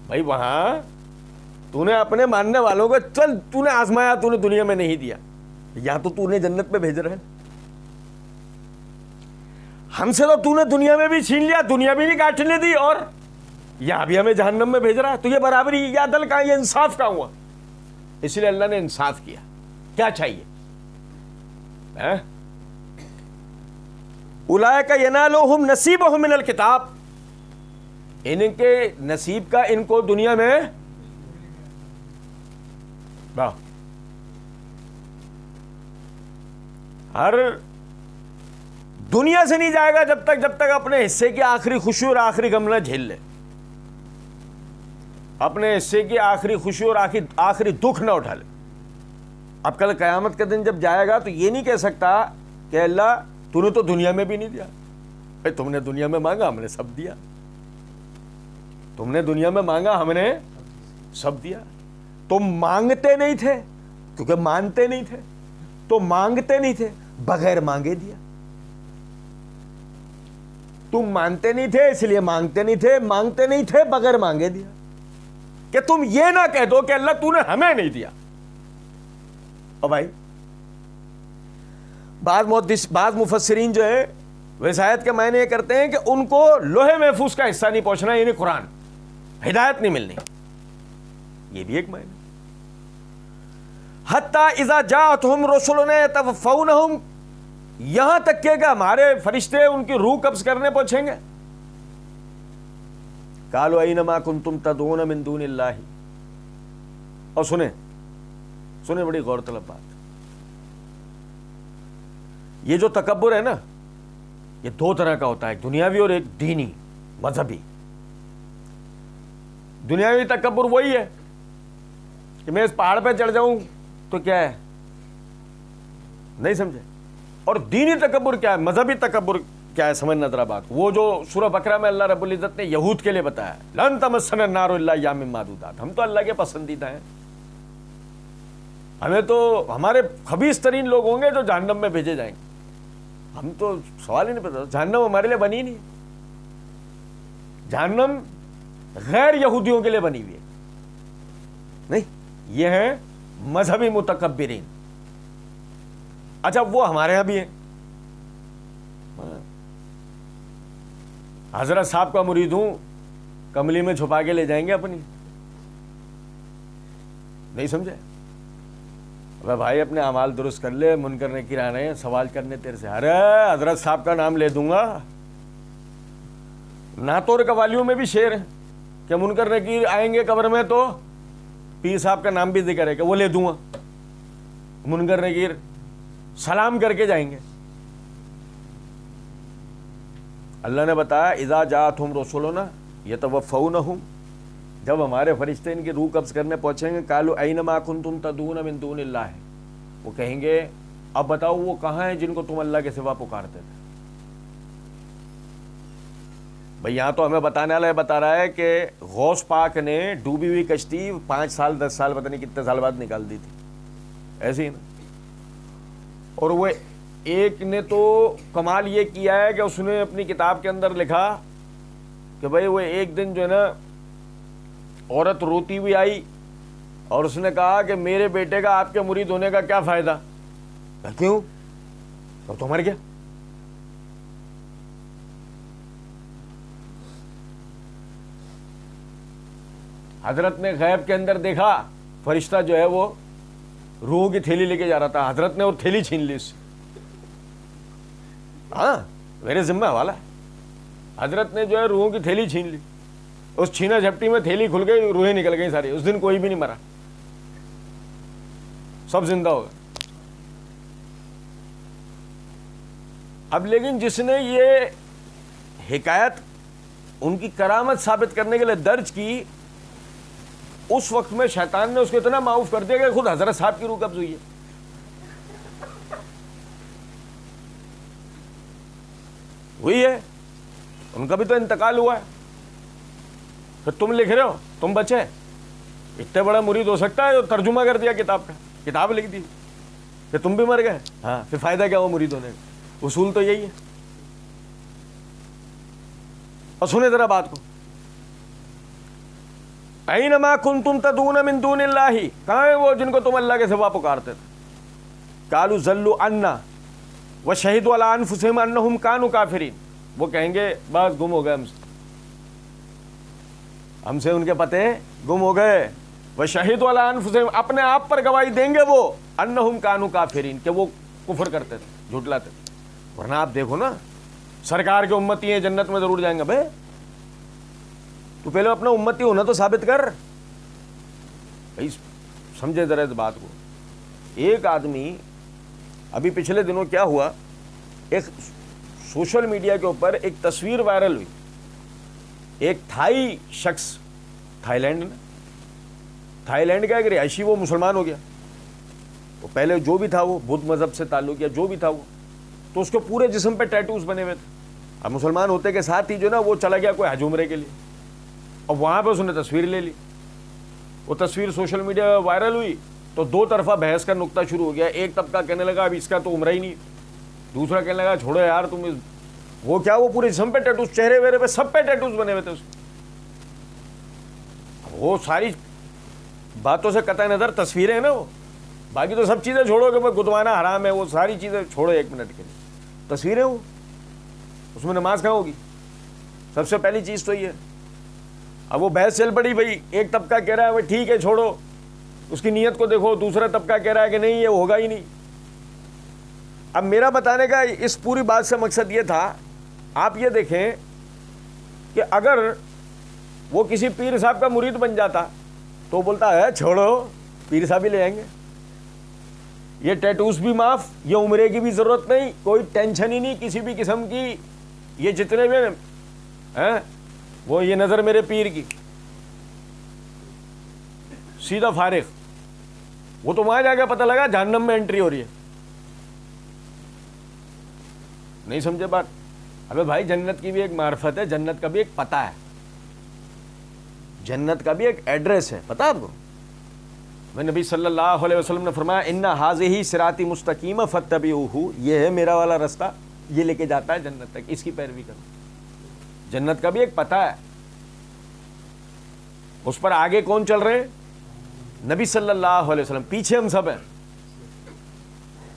بھائی؟ وہاں تو نے اپنے ماننے والوں کو چل تو نے آزمایا، تو نے دنیا میں نہیں دیا، یہاں تو نے جنت میں بھیج رہا ہے، ہم سے تو نے دنیا میں بھی چھین لیا، دنیا بھی نہیں کاٹنے دی، اور یہاں بھی ہمیں جہنم میں بھیج رہا ہے، تو یہ برابری یا عدل کہاں، یہ انصاف کہاں ہوا؟ اس لیے اللہ نے انصاف کیا۔ کیا چاہیے؟ اولئک ینالہم نصیبہم من الکتاب، ان کے نصیب کا ان کو دنیا میں ہر دنیا سے نہیں جائے گا جب تک اپنے حصے کی آخری خوشی اور آخری غم نہ جھیل لے، اپنے حصے کی آخری خوشی اور آخری دکھ نہ اٹھا لے۔ اب کل قیامت کے دن جب جائے گا تو یہ نہیں کہہ سکتا کہ اللہ تو نے تو دنیا میں بھی نہیں دیا، بھائی تم نے دنیا میں مانگا ہم نے سب دیا، تم نے دنیا میں مانگا ہم نے سب دیا، تم مانگتے نہیں تھے کیونکہ مانتے نہیں تھے، تو مانگتے نہیں تھے بغیر مانگے دیا، تم مانتے نہیں تھے اس لیے مانگتے نہیں تھے، مانگتے نہیں تھے بغیر مانگے دیا، کہ تم یہ نہ کہہ دو کہ اللہ تو نے ہمیں نہیں دیا۔ اور بھائی بعض مفسرین جو ہے وصایت کے معنی یہ کرتے ہیں کہ ان کو لوہے محفوظ کا حصہ نہیں پہنچنا، یعنی قرآن، ہدایت نہیں ملنی، یہ بھی ایک معنی۔ حتی اذا جاءتہم رسلنا یتوفونہم، یہاں تک کہ ہمارے فرشتے ان کی روح قبض کرنے پہنچیں گے، قالوا اینما کنتم تدعون من دون اللہ، اور سنیں بڑی غور طلب بات، یہ جو تکبر ہے نا یہ دو طرح کا ہوتا ہے، ایک دنیاوی اور ایک دینی مذہبی۔ دنیاوی تکبر وہی ہے کہ میں اس پہاڑ پہ چڑھ جاؤں تو کیا ہے، نہیں سمجھے، اور دینی تکبر کیا ہے، مذہبی تکبر کیا ہے، سمجھنا ذرا بات۔ وہ جو سورہ بقرہ میں اللہ رب العزت نے یہود کے لیے بتایا لن تمسنا النار الا ایاما معدودات، ہم تو اللہ کے پسندیدہ ہیں، ہمیں تو ہمارے خبیث ترین لوگ ہوں گے جو جہنم میں بھیجے جائیں گے، ہم تو سوال ہی نہیں پتا، جہنم ہمارے لیے بنی نہیں، جہنم غیر یہودیوں کے لیے بنی ہوئی ہے، نہیں، یہ ہیں مذہبی متکبرین۔ اچھا وہ ہمارے یہاں بھی ہیں، حضرت صاحب کا مرید ہوں، کملی میں چھپا کے لے جائیں گے اپنی، نہیں سمجھے، ابے بھائی اپنے اعمال درست کر لے، منکر نکیر آ رہے ہیں سوال کرنے تیرے سے، ارے حضرت صاحب کا نام لے دوں گا، نعتوں اور قوالیوں میں بھی شعر ہے کہ منکر نکیر آئیں گے قبر میں تو پیر صاحب کا نام بھی ذکر ہے کہ وہ لے دوں گا، منکر نکیر سلام کر کے جائیں گے۔ اللہ نے بتایا اذا جاءتہم رسلنا یتوفونہم، جب ہمارے فرشتے ان کی روح قبض کرنے پہنچیں گے، قالوا اینما کنتم تدعون من دون اللہ، وہ کہیں گے اب بتاؤ وہ کہاں ہیں جن کو تم اللہ کے سوا پکارتے تھے۔ بھئی یہاں تو ہمیں بتانے والا بتا رہا ہے کہ غوث پاک نے ڈوبی ہوئی کشتی 5 سال 10 سال پتہ نہیں کتنے سال بعد نکال دی تھی، ایسے ہی نا، اور وہ ایک نے تو کمال یہ کیا ہے کہ اس نے اپنی کتاب کے اندر لکھا کہ بھئی وہ ایک دن جو ہے نا عورت روتی ہوئی آئی اور اس نے کہا کہ میرے بیٹے کا آپ کے مرید ہونے کا کیا فائدہ، کیوں، اب تو مر گیا۔ حضرت نے غیب کے اندر دیکھا فرشتہ جو ہے وہ روح کی تھیلی لے کے جا رہا تھا، حضرت نے وہ تھیلی چھین لی اس سے، ہاں میرے ذمہ حوالہ ہے، حضرت نے جو ہے روحوں کی تھیلی چھین لی, اس چھینا جھپٹی میں تھیلی کھل گئی, روحیں نکل گئی ساری. اس دن کوئی بھی نہیں مرا, سب زندہ ہو گئے. اب لیکن جس نے یہ حکایت ان کی کرامت ثابت کرنے کے لیے درج کی, اس وقت میں شیطان نے اس کو اتنا معاف کر دیا کہ خود حضرت صاحب کی روح قبض ہوئی ہے. ہوئی ہے, ان کا بھی تو انتقال ہوا ہے. پھر تم لکھ رہے ہو, تم بچے, اتنے بڑا مرید ہو سکتا ہے جو ترجمہ کر دیا کتاب کا, کتاب لکھ دی, کہ تم بھی مر گئے. ہاں, پھر فائدہ کیا ہوا مرید ہونے کا؟ اصول تو یہی ہے. اور سنیں ذرا بات کو, اینما کنتم تدعون من دون اللہ, کہاں ہیں وہ جن کو تم اللہ کے سوا پکارتے تھے؟ قالوا ضلوا عنا وشہدوا علی انفسہم انہم کانوا کافرین, وہ کہیں گے بس گم ہو گئے ہم سے ان کے پتے گم ہو گئے. وشہدوا علی انفسہم, اپنے آپ پر گواہی دیں گے وہ, انہم کانوا کافرین, کہ وہ کفر کرتے تھے, جھٹلاتے تھے. ورنہ آپ دیکھو نا, سرکار کے امتی ہیں, جنت میں ضرور جائیں گے. بھائی تو پہلے اپنا امتی ہونا تو ثابت کر. بھائی سمجھے ذرا اس بات کو. ایک آدمی, ابھی پچھلے دنوں کیا ہوا, ایک سوشل میڈیا کے اوپر ایک تصویر وائرل ہوئی, ایک تھائی شخص, تھائی لینڈ کا ایک رہائشی, وہ مسلمان ہو گیا. وہ پہلے جو بھی تھا وہ بدھ مذہب سے تعلق کیا, جو بھی تھا وہ, تو اس کے پورے جسم پہ ٹیٹوز بنے ہوئے تھے. اب مسلمان ہوتے کے ساتھ ہی جو نا وہ چلا گیا کوئی حج عمرے کے لیے, اور وہاں پہ اس نے تصویر لے لی. وہ تصویر سوشل میڈیا میں وائرل ہوئی تو دو طرفہ بحث کا نقطہ شروع ہو گیا. ایک طبقہ کہنے لگا اب اس کا تو عمرہ ہی نہیں, دوسرا کہنے لگا چھوڑو یار تم, وہ کیا وہ پورے جسم پہ ٹیٹوز, چہرے وہرے پہ سب پہ ٹیٹوز بنے ہوئے تھے. وہ ساری باتوں سے قطع نظر تصویریں ہیں نا وہ, باقی تو سب چیزیں چھوڑو کہ گدوانا حرام ہے, وہ ساری چیزیں چھوڑو ایک منٹ کے لیے. تصویریں وہ, اس میں نماز کہاں ہوگی؟ سب سے پہلی چیز تو یہ. اب وہ بحث چل پڑی, بھائی ایک طبقہ کہہ رہا ہے بھائی ٹھیک ہے چھوڑو, اس کی نیت کو دیکھو. دوسرا طبقہ کہہ رہا ہے کہ نہیں یہ ہوگا ہی نہیں. اب میرا بتانے کا اس پوری بات سے مقصد یہ تھا, آپ یہ دیکھیں کہ اگر وہ کسی پیر صاحب کا مرید بن جاتا تو بولتا ہے چھوڑو, پیر صاحب ہی لے آئیں گے, یہ ٹیٹوز بھی معاف, یہ عمرے کی بھی ضرورت نہیں, کوئی ٹینشن ہی نہیں کسی بھی قسم کی. یہ جتنے بھی ہیں وہ یہ نظر میرے پیر کی, سیدھا فارغ. وہ تو وہاں جا کے پتہ لگا جہنم میں انٹری ہو رہی ہے. نہیں سمجھے بات؟ ابے بھائی جنت کی بھی ایک معرفت ہے, جنت کا بھی ایک پتہ ہے, جنت کا بھی ایک ایڈریس ہے, پتہ آپ کو. میں نبی صلی اللہ علیہ وسلم نے فرمایا ان ھذہ صراطی مستقیم فاتبعوہ, یہ ہے میرا والا راستہ, یہ لے کے جاتا ہے جنت تک, اس کی پیروی کرو. جنت کا بھی ایک پتہ ہے, اس پر آگے کون چل رہے ہیں؟ نبی صلی اللہ علیہ وسلم, پیچھے ہم سب ہیں.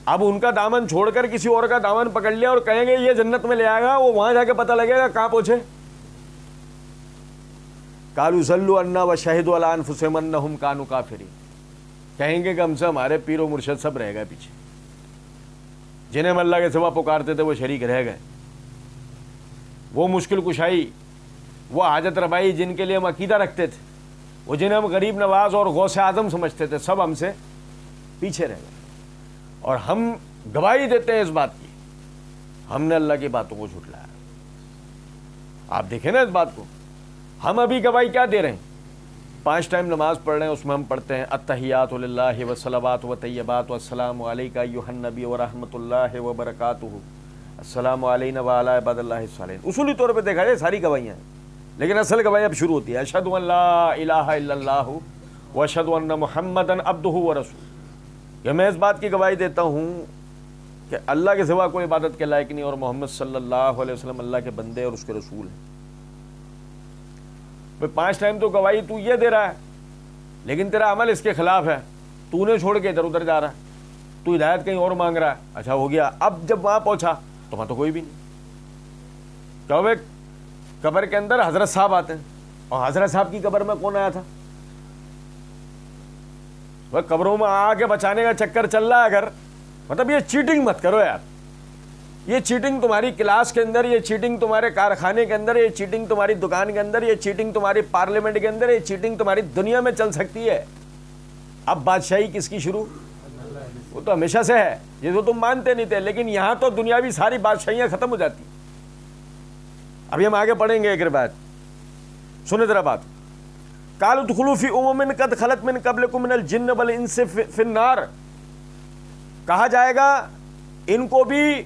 اب ان کا دامن چھوڑ کر کسی اور کا دامن پکڑ لیا اور کہیں گے یہ جنت میں لے آئے گا, وہ وہاں جا کے پتہ لگے گا کہاں پہنچے. قالوا ضلوا عنا وشہدوا علی انفسہم انہم کانوا کافرین, کہیں گے کہ ہم سے ہمارے پیر و مرشد سب رہ گئے پیچھے, جنہیں ہم اللہ کے سوا پکارتے تھے وہ شریک رہ گئے. وہ مشکل کشائی, وہ حاجت ربائی جن کے لیے ہم عقیدہ رکھتے تھے, وہ جنہیں ہم غریب نواز اور غوث اعظم سمجھتے تھے, سب ہم سے پیچھے رہ گئے. اور ہم گواہی دیتے ہیں اس بات کی, ہم نے اللہ کی باتوں کو جھٹلایا. آپ دیکھیں نا اس بات کو, ہم ابھی گواہی کیا دے رہے ہیں؟ 5 ٹائم نماز پڑھ رہے ہیں, اس میں ہم پڑھتے ہیں التحیات للہ والصلوات والطیبات والسلام علیک ایھا النبی ورحمۃ اللہ وبرکاتہ, السلام علینا وعلی عباد اللہ الصالحین. اصولی طور پہ دیکھا جائے ساری گواہیاں ہیں, لیکن اصل گواہی اب شروع ہوتی ہے اشہد ان لا الہ الا اللہ واشہد ان محمدا عبدہ ورسولہ. کہ میں اس بات کی گواہی دیتا ہوں کہ اللہ کے سوا کوئی عبادت کے لائق نہیں, اور محمد صلی اللہ علیہ وسلم اللہ کے بندے اور اس کے رسول ہیں. 5 ٹائم تو گواہی تو یہ دے رہا ہے, لیکن تیرا عمل اس کے خلاف ہے, تو نے چھوڑ کے ادھر ادھر جا رہا ہے, تو ہدایت کہیں اور مانگ رہا ہے. اچھا ہو گیا, اب جب وہاں پہنچا تو وہاں تو کوئی بھی نہیں. کہ قبر کے اندر حضرت صاحب آتے ہیں, اور حضرت صاحب کی قبر میں کون آیا تھا؟ وہ قبروں میں آ کے بچانے کا چکر چل رہا ہے. اگر مطلب یہ چیٹنگ مت کرو یار, یہ چیٹنگ تمہاری کلاس کے اندر، یہ چیٹنگ تمہارے کارخانے کے اندر، یہ چیٹنگ تمہاری دکان کے اندر، یہ چیٹنگ تمہاری پارلیمنٹ کے اندر، یہ چیٹنگ تمہاری دنیا میں چل سکتی ہے۔ اب بادشاہی کس کی شروع؟ وہ تو ہمیشہ سے ہے، یہ تو تم مانتے نہیں تھے، لیکن یہاں تو دنیاوی ساری بادشاہیاں ختم ہو جاتی۔ ابھی ہم آگے پڑھیں گے ایک روایت، سنیں ذرا بات۔ قالوا ادخلوا فی امم قد خلت من قبلکم من الجن والانس فی النار، کہا جائے گا ان کو بھی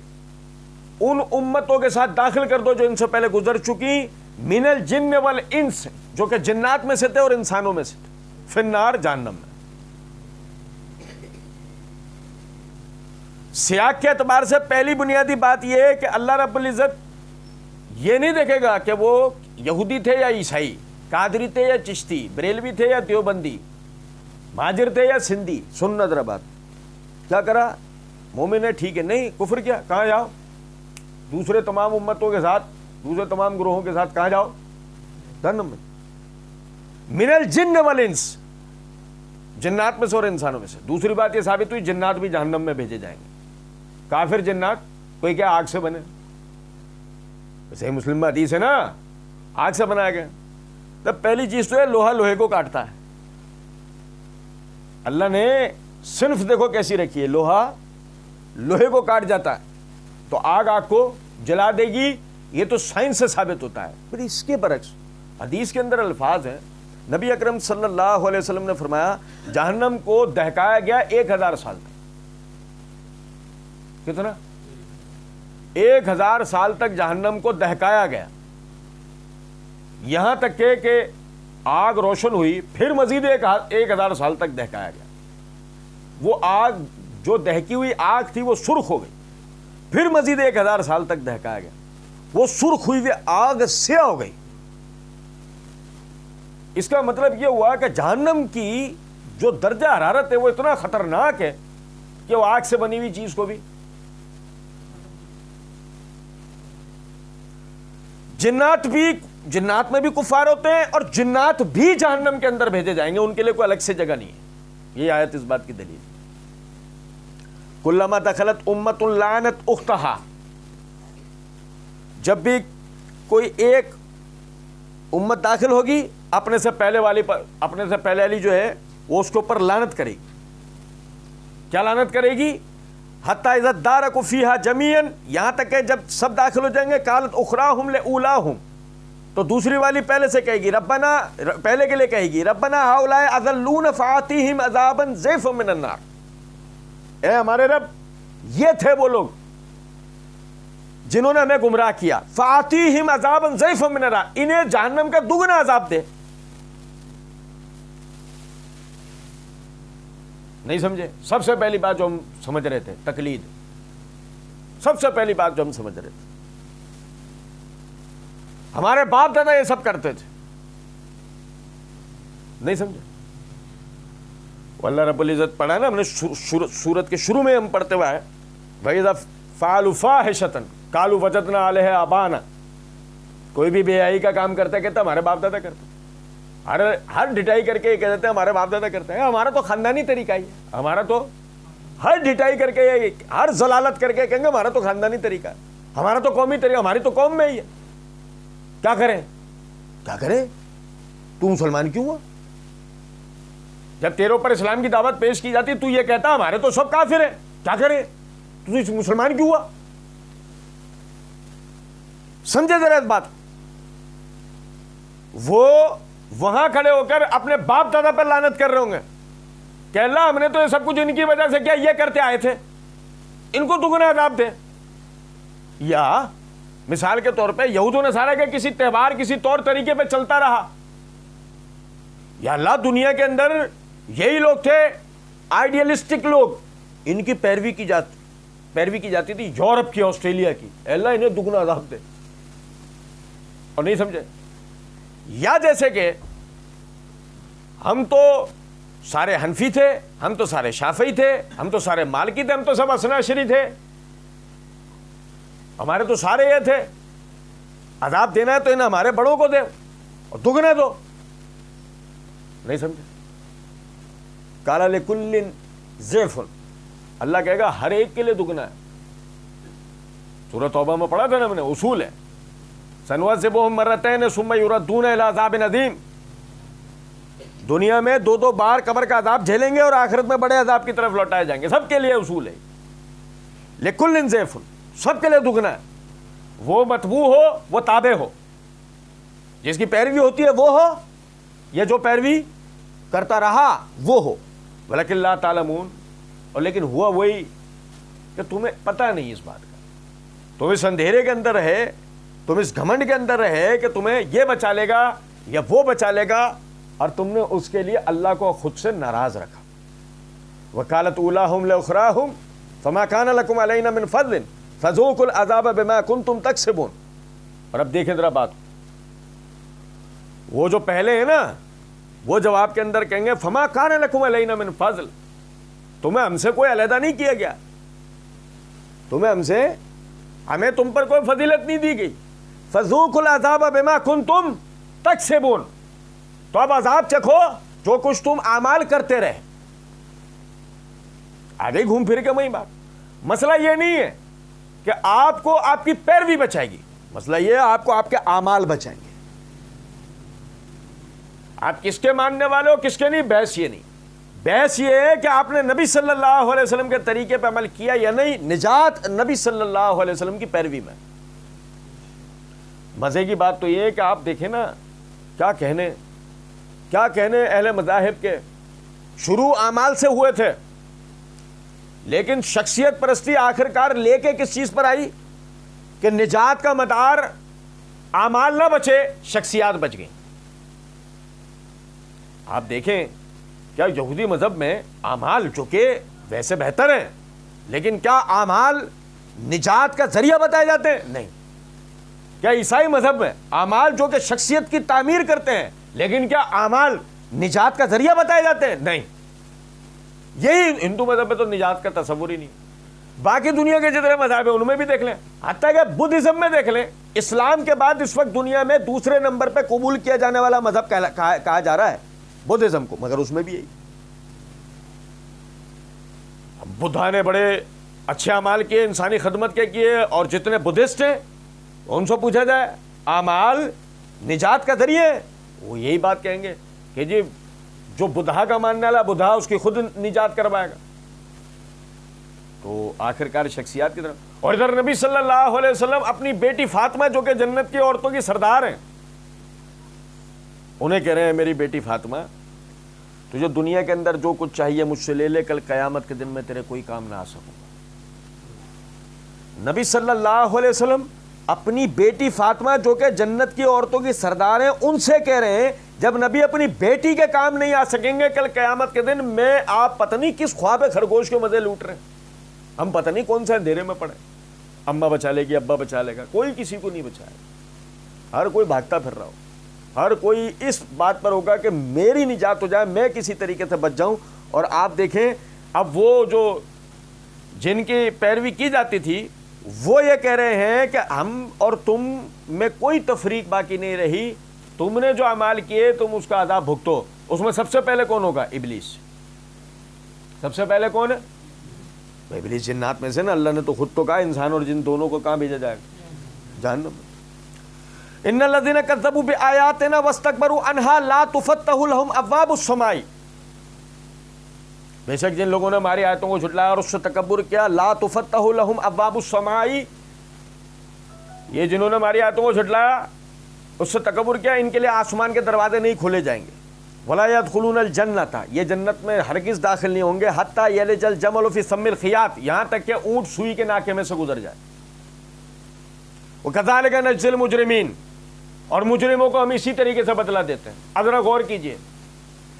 ان امتوں کے ساتھ داخل کر دو جو ان سے پہلے گزر چکی، من الجن والانس، جو کہ جنات میں سے تھے اور انسانوں میں سے تھے، فی النار، جہنم میں۔ سیاق کے اعتبار سے پہلی بنیادی بات یہ ہے کہ اللہ رب العزت یہ نہیں دیکھے گا کہ وہ یہودی تھے یا عیسائی، قادری تھے یا چشتی، بریلوی تھے یا دیوبندی، مہاجر تھے یا سندھی۔ سننا ذرا بات، کیا کرا؟ مومن ہے ٹھیک ہے، نہیں کفر کیا، کہاں جاؤ؟ دوسرے تمام امتوں کے ساتھ، دوسرے تمام گروہوں کے ساتھ کہاں جاؤ؟ جہنم میں۔ من الجن والانس، جنات میں سے اور انسانوں میں سے۔ دوسری بات یہ ثابت ہوئی جنات بھی جہنم میں بھیجے جائیں گے۔ کافر جنات کوئی کیا آگ سے بنے؟ صحیح مسلم میں حدیث ہے نا، آگ سے بنایا گیا۔ تب پہلی چیز تو ہے لوہا لوہے کو کاٹتا ہے۔ اللہ نے صنف دیکھو کیسی رکھی ہے، لوہا لوہے کو کاٹ جاتا ہے تو آگ آگ کو جلا دے گی، یہ تو سائنس سے ثابت ہوتا ہے۔ پھر اس کے برعکس حدیث کے اندر الفاظ ہیں، نبی اکرم صلی اللہ علیہ وسلم نے فرمایا جہنم کو دہکایا گیا 1000 سال تک۔ کتنا؟ 1000 سال تک جہنم کو دہکایا گیا، یہاں تک کہ آگ روشن ہوئی، پھر مزید 1000 سال تک دہکایا گیا۔ وہ آگ جو دہکی ہوئی آگ تھی وہ سرخ ہو گئی، پھر مزید 1000 سال تک دہکایا گیا، وہ سرخ ہوئی ہوئی آگ سیاہ ہو گئی۔ اس کا مطلب یہ ہوا کہ جہنم کی جو درجہ حرارت ہے وہ اتنا خطرناک ہے کہ وہ آگ سے بنی ہوئی چیز کو بھی۔ جنات میں بھی کفار ہوتے ہیں اور جنات بھی جہنم کے اندر بھیجے جائیں گے، ان کے لیے کوئی الگ سے جگہ نہیں ہے۔ یہ آیت اس بات کی دلیل ہے۔ کلما دخلت امت لعنت اختہا، جب بھی کوئی ایک امت داخل ہوگی اپنے سے پہلے والی جو ہے وہ اس کے اوپر لعنت کرے گی۔ کیا لعنت کرے گی؟ حتی اذا ادارکوا فیہا جمیعا، یہاں تک کہ جب سب داخل ہو جائیں گے، قالت اخراہم لاولاہم، تو دوسری والی پہلے سے کہے گی ربنا، پہلے کے لیے کہے گی ربنا ہؤلاء اضلون فآتیہم عذابا ضعفا من النار، اے ہمارے رب یہ تھے وہ لوگ جنہوں نے ہمیں گمراہ کیا، فآتیہم عذابا ضعفا من النار، انہیں جہنم کا دگنا عذاب دے۔ نہیں سمجھے؟ سب سے پہلی بات جو ہم سمجھ رہے تھے تقلید، سب سے پہلی بات جو ہم سمجھ رہے تھے، ہمارے باپ دادا یہ سب کرتے تھے، نہیں سمجھے؟ اللہ رب العزت پڑھا نا ہم نے سورت کے شروع میں ہم پڑھتے ہوئے ہیں وَإِذَا فَعَلُوا فَاحِشَةً قَالُوا وَجَدْنَا عَلَيْهَا آبَاءَنَا، کوئی بھی بے حیائی کا کام کرتا ہے کہتا ہے ہمارے باپ دادا کرتے، ہر ڈٹائی کر کے یہ کہہ دیتے ہیں ہمارے باپ دادا کرتے ہیں۔ ہمارا تو خاندانی طریقہ ہی ہے، ہمارا تو ہر ڈٹائی کر کے، ہر ضلالت کر کے کہیں گے ہمارا تو خاندانی طریقہ ہے، ہمارا تو قومی طریقہ، ہماری تو قوم میں ہی ہے۔ کیا کریں؟ کیا کریں؟ تو مسلمان کیوں ہوا؟ جب تیرے اوپر اسلام کی دعوت پیش کی جاتی تو یہ کہتا ہمارے تو سب کافر ہیں، کیا کریں؟ تو مسلمان کیوں ہوا؟ سمجھے ذرا اس بات؟ وہ وہاں کھڑے ہو کر اپنے باپ دادا پر لعنت کر رہے ہوں گے کہ اللہ ہم نے تو یہ سب کچھ ان کی وجہ سے کیا، یہ کرتے آئے تھے، ان کو دگنا عذاب دے۔ یا مثال کے طور پہ یہود و نصارہ کے کسی تہوار کسی طور طریقے پہ چلتا رہا، یا اللہ دنیا کے اندر یہی لوگ تھے آئیڈیلسٹک لوگ، ان کی پیروی کی جاتی تھی یورپ کی، آسٹریلیا کی، اللہ انہیں دگنا عذاب دے۔ اور نہیں سمجھے؟ یا جیسے کہ ہم تو سارے حنفی تھے، ہم تو سارے شافعی تھے، ہم تو سارے مالکی تھے، ہم تو سب اثنا عشری تھے، ہمارے تو سارے یہ تھے، عذاب دینا ہے تو انہیں ہمارے بڑوں کو دے اور دگنا دو۔ نہیں سمجھے؟ قال لکل ضعف، اللہ کہے گا ہر ایک کے لیے دگنا ہے۔ سورہ توبہ میں پڑھا تھا نا ہم نے، اصول ہے سنوذبہم مرتین ثم یردون الی عذاب عظیم، دنیا میں دو دو بار قبر کا عذاب جھیلیں گے اور آخرت میں بڑے عذاب کی طرف لوٹائے جائیں گے. سب کے لیے اصول ہے. لکل ضیف، سب کے لیے دگنا ہے، وہ متبوع ہو وہ تابع ہو، جس کی پیروی ہوتی ہے وہ ہو یا جو پیروی کرتا رہا وہ ہو. ولکن لا تعلمون، اور لیکن ہوا وہی کہ تمہیں پتہ نہیں اس بات کا، تم اس اندھیرے کے اندر رہے، تم اس گھمنڈ کے اندر رہے کہ تمہیں یہ بچا لے گا یا وہ بچا لے گا، اور تم نے اس کے لیے اللہ کو خود سے ناراض رکھا. وقالت اولاہم لاخراہم فما کان لکم علینا من فضل فذوقوا العذاب بما کنتم تکسبون. اور اب دیکھیں ذرا بات، وہ جو پہلے ہیں نا وہ جواب کے اندر کہیں گے فما کان لکم علینا من فضل، تمہیں ہم سے کوئی علیحدہ نہیں کیا گیا، ہمیں تم پر کوئی فضیلت نہیں دی گئی. فذوقوا العذاب بما کنتم تکسبون، تو اب عذاب چکھو جو کچھ تم اعمال کرتے رہے. آگے گھوم پھر کے وہی بات، مسئلہ یہ نہیں ہے کہ آپ کو آپ کی پیروی بچائے گی، مسئلہ یہ ہے آپ کو آپ کے اعمال بچائیں گے. آپ کس کے ماننے والے ہو کس کے نہیں، بحث یہ نہیں. بحث یہ ہے کہ آپ نے نبی صلی اللہ علیہ وسلم کے طریقے پہ عمل کیا یا نہیں. نجات نبی صلی اللہ علیہ وسلم کی پیروی میں. مزے کی بات تو یہ ہے کہ آپ دیکھیں نا کیا کہنے اہل مذاہب کے شروع اعمال سے ہوئے تھے، لیکن شخصیت پرستی آخرکار لے کے کس چیز پر آئی کہ نجات کا مدار اعمال نہ بچے، شخصیات بچ گئیں. آپ دیکھیں کیا یہودی مذہب میں اعمال جو کہ ویسے بہتر ہیں، لیکن کیا اعمال نجات کا ذریعہ بتائے جاتے ہیں؟ نہیں. کیا عیسائی مذہب میں اعمال جو کہ شخصیت کی تعمیر کرتے ہیں، لیکن کیا اعمال نجات کا ذریعہ بتائے جاتے ہیں؟ نہیں. یہی ہندو مذہب میں تو نجات کا تصور ہی نہیں. باقی دنیا کے جتنے مذہب ہیں ان میں بھی دیکھ لیں، حتیٰ کہ بدھزم میں دیکھ لیں. اسلام کے بعد اس وقت دنیا میں دوسرے نمبر پہ قبول کیا جانے والا مذہب کہا جا رہا ہے بدھزم کو، مگر اس میں بھی یہی. بدھا نے بڑے اچھے اعمال کیے، انسانی خدمت کے کیے، اور جتنے بدھسٹ ہیں ان سے پوچھا جائے اعمال نجات کا ذریعہ ہے، وہ یہی بات کہیں گے کہ جی جو بدھا کا ماننے والا بدھا اس کی خود نجات کروائے گا. تو آخرکار شخصیات کی طرف. اور ادھر نبی صلی اللہ علیہ وسلم اپنی بیٹی فاطمہ جو کہ جنت کی عورتوں کی سردار ہیں، انہیں کہہ رہے ہیں میری بیٹی فاطمہ تجھے دنیا کے اندر جو کچھ چاہیے مجھ سے لے لے، کل قیامت کے دن میں تیرے کوئی کام نہ آ سکوں گا. نبی صلی اللہ علیہ وسلم اپنی بیٹی فاطمہ جو کہ جنت کی عورتوں کی سردار ہیں ان سے کہہ رہے ہیں جب نبی اپنی بیٹی کے کام نہیں آ سکیں گے کل قیامت کے دن میں، آپ پتہ نہیں کس خواب خرگوش کے مزے لوٹ رہے ہیں، ہم پتہ نہیں کون سے اندھیرے میں پڑے. اماں بچا لے گی، ابا بچا لے گا، کوئی کسی کو نہیں بچائے گا. ہر کوئی بھاگتا پھر رہا ہو، ہر کوئی اس بات پر ہوگا کہ میری نجات ہو جائے، میں کسی طریقے سے بچ جاؤں. اور آپ دیکھیں اب وہ جو جن کی پیروی کی جاتی تھی وہ یہ کہہ رہے ہیں کہ ہم اور تم میں کوئی تفریق باقی نہیں رہی، تم نے جو اعمال کیے تم اس کا عذاب بھگتو. اس میں سب سے پہلے کون ہوگا؟ ابلیس. سب سے پہلے کون ہے؟ ابلیس جنات میں سے نا. اللہ نے تو خود تو کہا انسان اور جن دونوں کو کہاں بھیجا جائے گا؟ جہنم. ان الذين كذبوا بآياتنا واستكبروا عنها لا تفتح لهم ابواب السماء. بے شک جن لوگوں نے ہماری آیتوں کو جھٹلایا اور اس سے تکبر کیا، لا تفتح لهم ابواب السماء، یہ جنہوں نے ہماری آیتوں کو جھٹلایا اس سے تکبر کیا، ان کے لیے آسمان کے دروازے نہیں کھولے جائیں گے. ولا يدخلون الجنة، یہ جنت میں ہرگز داخل نہیں ہوں گے، حتى يلج الجمل في سم الخياط، یہاں تک کہ اونٹ سوئی کے ناکے میں سے گزر جائے. وكذلك نجزي المجرمين، اور مجرموں کو ہم اسی طریقے سے بدلہ دیتے ہیں. اب ذرا غور کیجئے،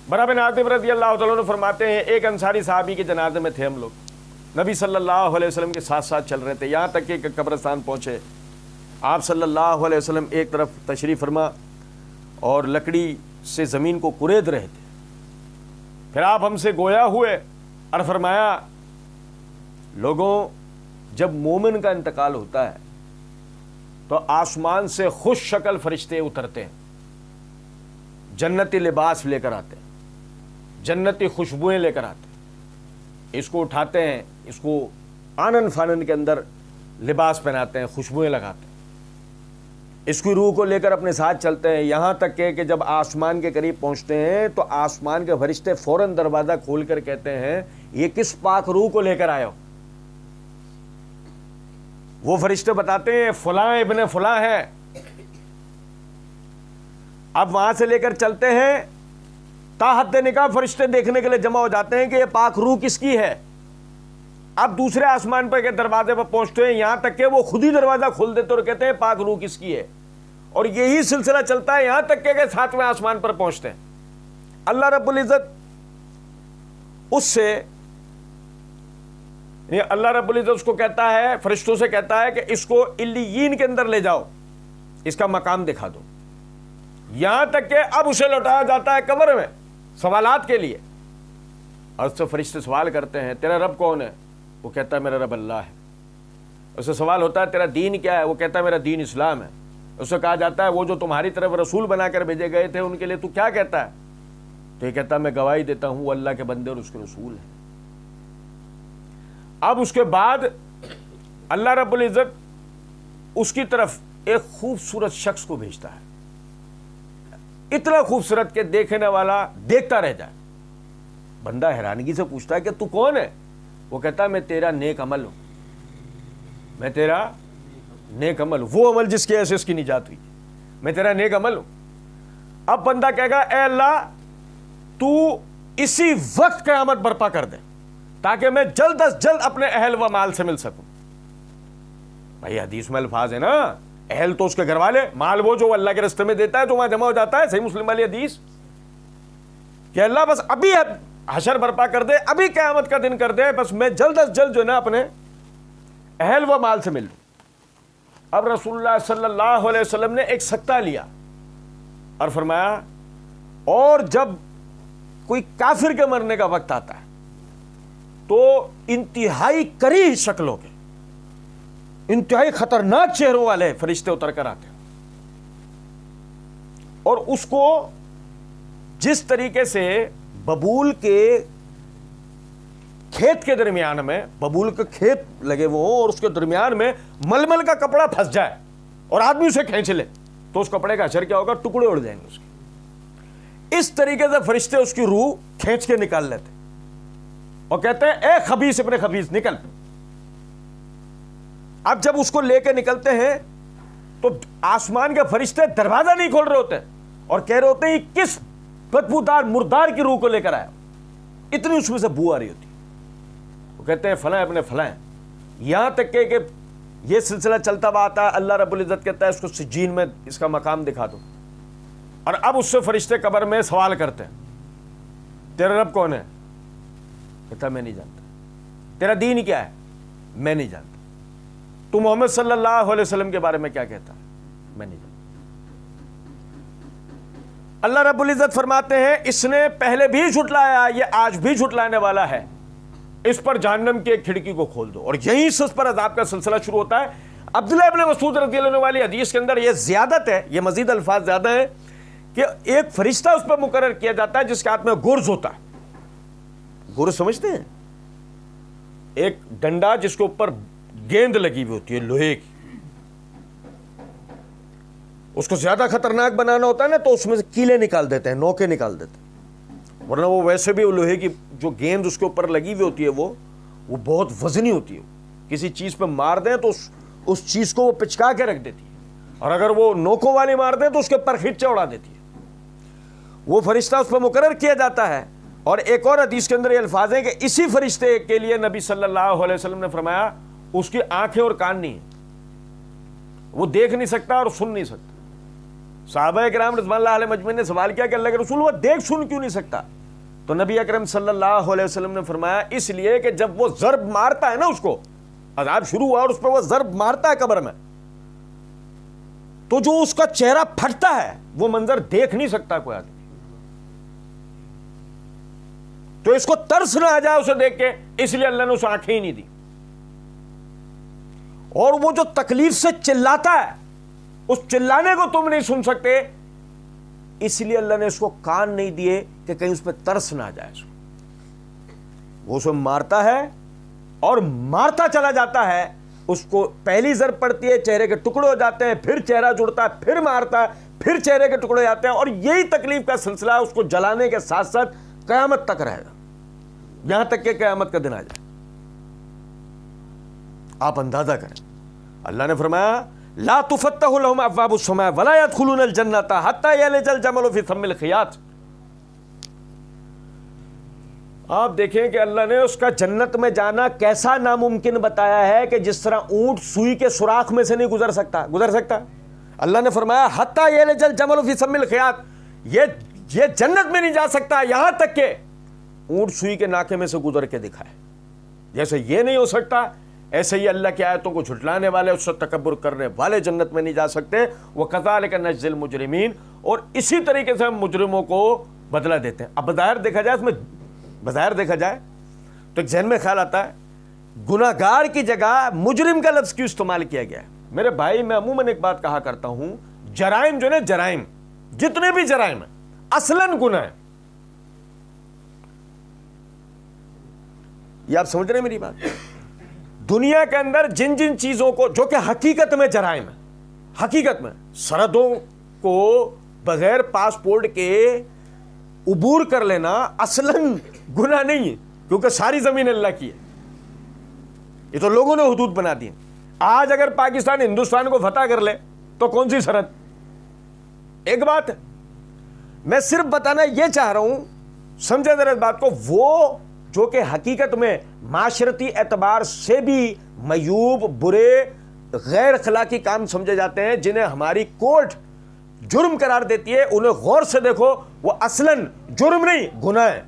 برا بن عاطب رضی اللہ تعالیٰ عنہ فرماتے ہیں ایک انصاری صحابی کے جنازے میں تھے ہم لوگ، نبی صلی اللہ علیہ وسلم کے ساتھ ساتھ چل رہے تھے، یہاں تک کہ قبرستان پہنچے. آپ صلی اللہ علیہ وسلم ایک طرف تشریف فرما اور لکڑی سے زمین کو کورید رہے تھے. پھر آپ ہم سے گویا ہوئے اور فرمایا لوگوں جب مومن کا انتقال ہوتا ہے تو آسمان سے خوش شکل فرشتے اترتے ہیں، جنتی لباس لے کر آتے ہیں، جنتی خوشبوئیں لے کر آتے ہیں، اس کو اٹھاتے ہیں، اس کو آنن فانن کے اندر لباس پہناتے ہیں، خوشبوئیں لگاتے ہیں، اس کی روح کو لے کر اپنے ساتھ چلتے ہیں، یہاں تک کہ جب آسمان کے قریب پہنچتے ہیں تو آسمان کے فرشتے فوراً دروازہ کھول کر کہتے ہیں یہ کس پاک روح کو لے کر آئے ہو؟ وہ فرشتے بتاتے ہیں فلاں ابن فلاں ہے۔ اب وہاں سے لے کر چلتے ہیں، تا حد نکاح فرشتے دیکھنے کے لیے جمع ہو جاتے ہیں کہ یہ پاک روح کس کی ہے۔ اب دوسرے آسمان پر کے دروازے پر پہنچتے ہیں، یہاں تک کہ وہ خود ہی دروازہ کھول دیتے اور کہتے ہیں پاک روح کس کی ہے، اور یہی سلسلہ چلتا ہے یہاں تک کہ ساتویں آسمان پر پہنچتے ہیں۔ اللہ رب العزت اس سے اللہ رب العزت اس کو کہتا ہے، فرشتوں سے کہتا ہے کہ اس کو علیین کے اندر لے جاؤ، اس کا مقام دکھا دو، یہاں تک کہ اب اسے لوٹایا جاتا ہے قبر میں سوالات کے لیے، اور اس سے فرشتے سوال کرتے ہیں تیرا رب کون ہے؟ وہ کہتا ہے میرا رب اللہ ہے۔ اس سے سوال ہوتا ہے تیرا دین کیا ہے؟ وہ کہتا ہے میرا دین اسلام ہے۔ اس سے کہا جاتا ہے وہ جو تمہاری طرف رسول بنا کر بھیجے گئے تھے ان کے لیے تو کیا کہتا ہے؟ تو یہ کہتا ہے میں گواہی دیتا ہوں وہ اللہ کے بندے اور اس کے رسول ہیں۔ اب اس کے بعد اللہ رب العزت اس کی طرف ایک خوبصورت شخص کو بھیجتا ہے، اتنا خوبصورت کہ دیکھنے والا دیکھتا رہ جائے۔ بندہ حیرانگی سے پوچھتا ہے کہ تو کون ہے؟ وہ کہتا ہے میں تیرا نیک عمل ہوں، میں تیرا نیک عمل ہوں، وہ عمل جس کی وجہ سے اس کی نجات ہوئی، میں تیرا نیک عمل ہوں۔ اب بندہ کہے گا اے اللہ تو اسی وقت قیامت برپا کر دے تاکہ میں جلد از جلد اپنے اہل و مال سے مل سکوں۔ بھائی حدیث میں الفاظ ہے نا، اہل تو اس کے گھر والے، مال وہ جو اللہ کے راستے میں دیتا ہے تو وہاں جمع ہو جاتا ہے، صحیح مسلم والی حدیث کہ اللہ بس ابھی حشر برپا کر دے، ابھی قیامت کا دن کر دے، بس میں جلد از جلد جو ہے نا اپنے اہل و مال سے مل لوں۔ اب رسول اللہ صلی اللہ علیہ وسلم نے ایک سکتہ لیا اور فرمایا اور جب کوئی کافر کے مرنے کا وقت آتا ہے تو انتہائی کریہ شکلوں کے، انتہائی خطرناک چہروں والے فرشتے اتر کر آتے ہیں، اور اس کو جس طریقے سے ببول کے کھیت کے درمیان میں، ببول کے کھیت لگے وہ اور اس کے درمیان میں ململ کا کپڑا پھنس جائے اور آدمی اسے کھینچ لے تو اس کپڑے کا اثر کیا ہوگا؟ ٹکڑے اڑ جائیں گے اس کے۔ اس طریقے سے فرشتے اس کی روح کھینچ کے نکال لیتے اور کہتے ہیں اے خبیث ابن خبیث نکل۔ اب جب اس کو لے کے نکلتے ہیں تو آسمان کے فرشتے دروازہ نہیں کھول رہے ہوتے اور کہہ رہے ہوتے ہیں یہ کس بدبودار مردار کی روح کو لے کر آیا، اتنی اس میں سے بو آ رہی ہوتی۔ وہ کہتے ہیں فلاں ابن فلاں، یہاں تک کہ یہ سلسلہ چلتا ہوا آتا ہے، اللہ رب العزت کہتا ہے اس کو سجین میں اس کا مقام دکھا دو، اور اب اس سے فرشتے قبر میں سوال کرتے ہیں تیرا رب کون ہے؟ کہتا میں نہیں جانتا۔ تیرا دین کیا ہے؟ میں نہیں جانتا۔ تو محمد صلی اللہ علیہ وسلم کے بارے میں کیا کہتا ہے؟ میں نہیں جانتا۔ اللہ رب العزت فرماتے ہیں اس نے پہلے بھی جھٹلایا، یہ آج بھی جھٹلانے والا ہے، اس پر جہنم کی ایک کھڑکی کو کھول دو، اور یہیں سے اس پر عذاب کا سلسلہ شروع ہوتا ہے۔ عبداللہ ابن مسعود رضی اللہ عنہ والی حدیث کے اندر یہ زیادت ہے، یہ مزید الفاظ زیادہ ہیں کہ ایک فرشتہ اس پر مقرر کیا جاتا ہے جس کے ہاتھ میں گرز ہوتا ہے۔ گرز سمجھتے ہیں؟ ایک ڈنڈا جس کے اوپر گیند لگی ہوئی ہوتی ہے لوہے کی، اس کو زیادہ خطرناک بنانا ہوتا ہے نا تو اس میں سے کیلے نکال دیتے ہیں، نوکے نکال دیتے ہیں، ورنہ وہ ویسے بھی لوہے کی جو گیند اس کے اوپر لگی ہوئی ہوتی ہے وہ بہت وزنی ہوتی ہے، کسی چیز پہ مار دیں تو اس چیز کو وہ پچکا کے رکھ دیتی ہے، اور اگر وہ نوکوں والی مار دیں تو اس کے پر خچے اڑا دیتی ہے۔ وہ فرشتہ اس پہ مقرر کیا جاتا ہے، اور ایک اور حدیث کے اندر یہ الفاظ ہیں کہ اسی فرشتے کے لیے نبی صلی اللہ علیہ وسلم نے فرمایا اس کی آنکھیں اور کان نہیں ہیں، وہ دیکھ نہیں سکتا اور سن نہیں سکتا۔ صحابہ کرام رضوان اللہ علیہ مجمعین نے سوال کیا کہ اللہ کے رسول وہ دیکھ سن کیوں نہیں سکتا؟ تو نبی اکرم صلی اللہ علیہ وسلم نے فرمایا اس لیے کہ جب وہ ضرب مارتا ہے نا، اس کو عذاب شروع ہوا اور اس پہ وہ ضرب مارتا ہے قبر میں، تو جو اس کا چہرہ پھٹتا ہے وہ منظر دیکھ نہیں سکتا کوئی آدمی، تو اس کو ترس نہ آ جائے اسے دیکھ کے، اس لیے اللہ نے اسے آنکھیں ہی نہیں دی۔ اور وہ جو تکلیف سے چلاتا ہے اس چلانے کو تم نہیں سن سکتے، اس لیے اللہ نے اس کو کان نہیں دیے کہ کہیں اس پہ ترس نہ آ جائے۔ وہ اسے مارتا ہے اور مارتا چلا جاتا ہے، اس کو پہلی ضرب پڑتی ہے چہرے کے ٹکڑے ہو جاتے ہیں، پھر چہرہ جڑتا ہے، پھر مارتا ہے، پھر چہرے کے ٹکڑے جاتے ہیں، اور یہی تکلیف کا سلسلہ اس کو جلانے کے ساتھ ساتھ قیامت تک رہے گا، یہاں تک کہ قیامت کا دن آ جائے۔ آپ اندازہ کریں، اللہ نے فرمایا لا تفتح لهم ابواب السماء ولا يدخلون الجنة حتى يلج الجمل في سم الخياط۔ آپ دیکھیں کہ اللہ نے اس کا جنت میں جانا کیسا ناممکن بتایا ہے کہ جس طرح اونٹ سوئی کے سوراخ میں سے نہیں گزر سکتا اللہ نے فرمایا حتی یلج الجمل فی سم الخیاط، یہ جنت میں نہیں جا سکتا یہاں تک کہ اونٹ سوئی کے ناکے میں سے گزر کے دکھائے۔ جیسے یہ نہیں ہو سکتا، ایسے ہی اللہ کی آیتوں کو جھٹلانے والے، اس سے تکبر کرنے والے جنت میں نہیں جا سکتے۔ وَكَذَلِكَ نَجْزِي الْمُجْرِمِينَ، اور اسی طریقے سے ہم مجرموں کو بدلہ دیتے ہیں۔ اب بظاہر دیکھا جائے تو ایک ذہن میں خیال آتا ہے گناہگار کی جگہ مجرم کا لفظ کیوں استعمال کیا گیا ہے؟ میرے بھائی، میں عموماً ایک بات کہا کرتا ہوں، جرائم جو ہے جرائم، جتنے بھی جرائم ہیں اصلاً گناہ ہے۔ یہ آپ سمجھ رہے ہیں میری بات؟ دنیا کے اندر جن جن چیزوں کو جو کہ حقیقت میں جرائم ہے، حقیقت میں سرحدوں کو بغیر پاسپورٹ کے عبور کر لینا اصلاً گناہ نہیں ہے، کیونکہ ساری زمین اللہ کی ہے، یہ تو لوگوں نے حدود بنا دی۔ آج اگر پاکستان ہندوستان کو فتح کر لے تو کون سی سرحد؟ ایک بات ہے، میں صرف بتانا یہ چاہ رہا ہوں، سمجھے ذرا اس بات کو، وہ جو کہ حقیقت میں معاشرتی اعتبار سے بھی معیوب، برے، غیر اخلاقی کام سمجھے جاتے ہیں، جنہیں ہماری کورٹ جرم قرار دیتی ہے، انہیں غور سے دیکھو، وہ اصلاً جرم نہیں گناہ ہے۔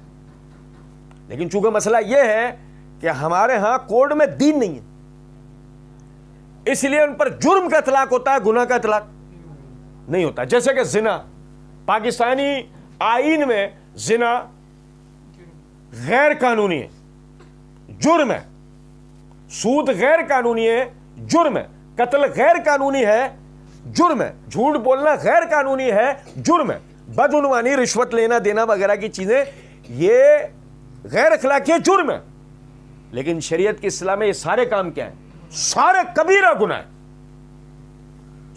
لیکن چونکہ مسئلہ یہ ہے کہ ہمارے ہاں کورٹ میں دین نہیں ہے، اس لیے ان پر جرم کا اطلاق ہوتا ہے، گناہ کا اطلاق نہیں ہوتا۔ جیسے کہ زنا، پاکستانی آئین میں زنا غیر قانونی ہے، جرم ہے، سود غیر قانونی ہے، جرم ہے، قتل غیر قانونی ہے، جرم ہے، جھوٹ بولنا غیر قانونی ہے، جرم ہے، بدعنوانی، رشوت لینا دینا وغیرہ کی چیزیں یہ غیر اخلاقی ہے، جرم ہے۔ لیکن شریعت کی اصطلاح میں یہ سارے کام کیا ہیں؟ سارے کبیرہ گناہ ہیں،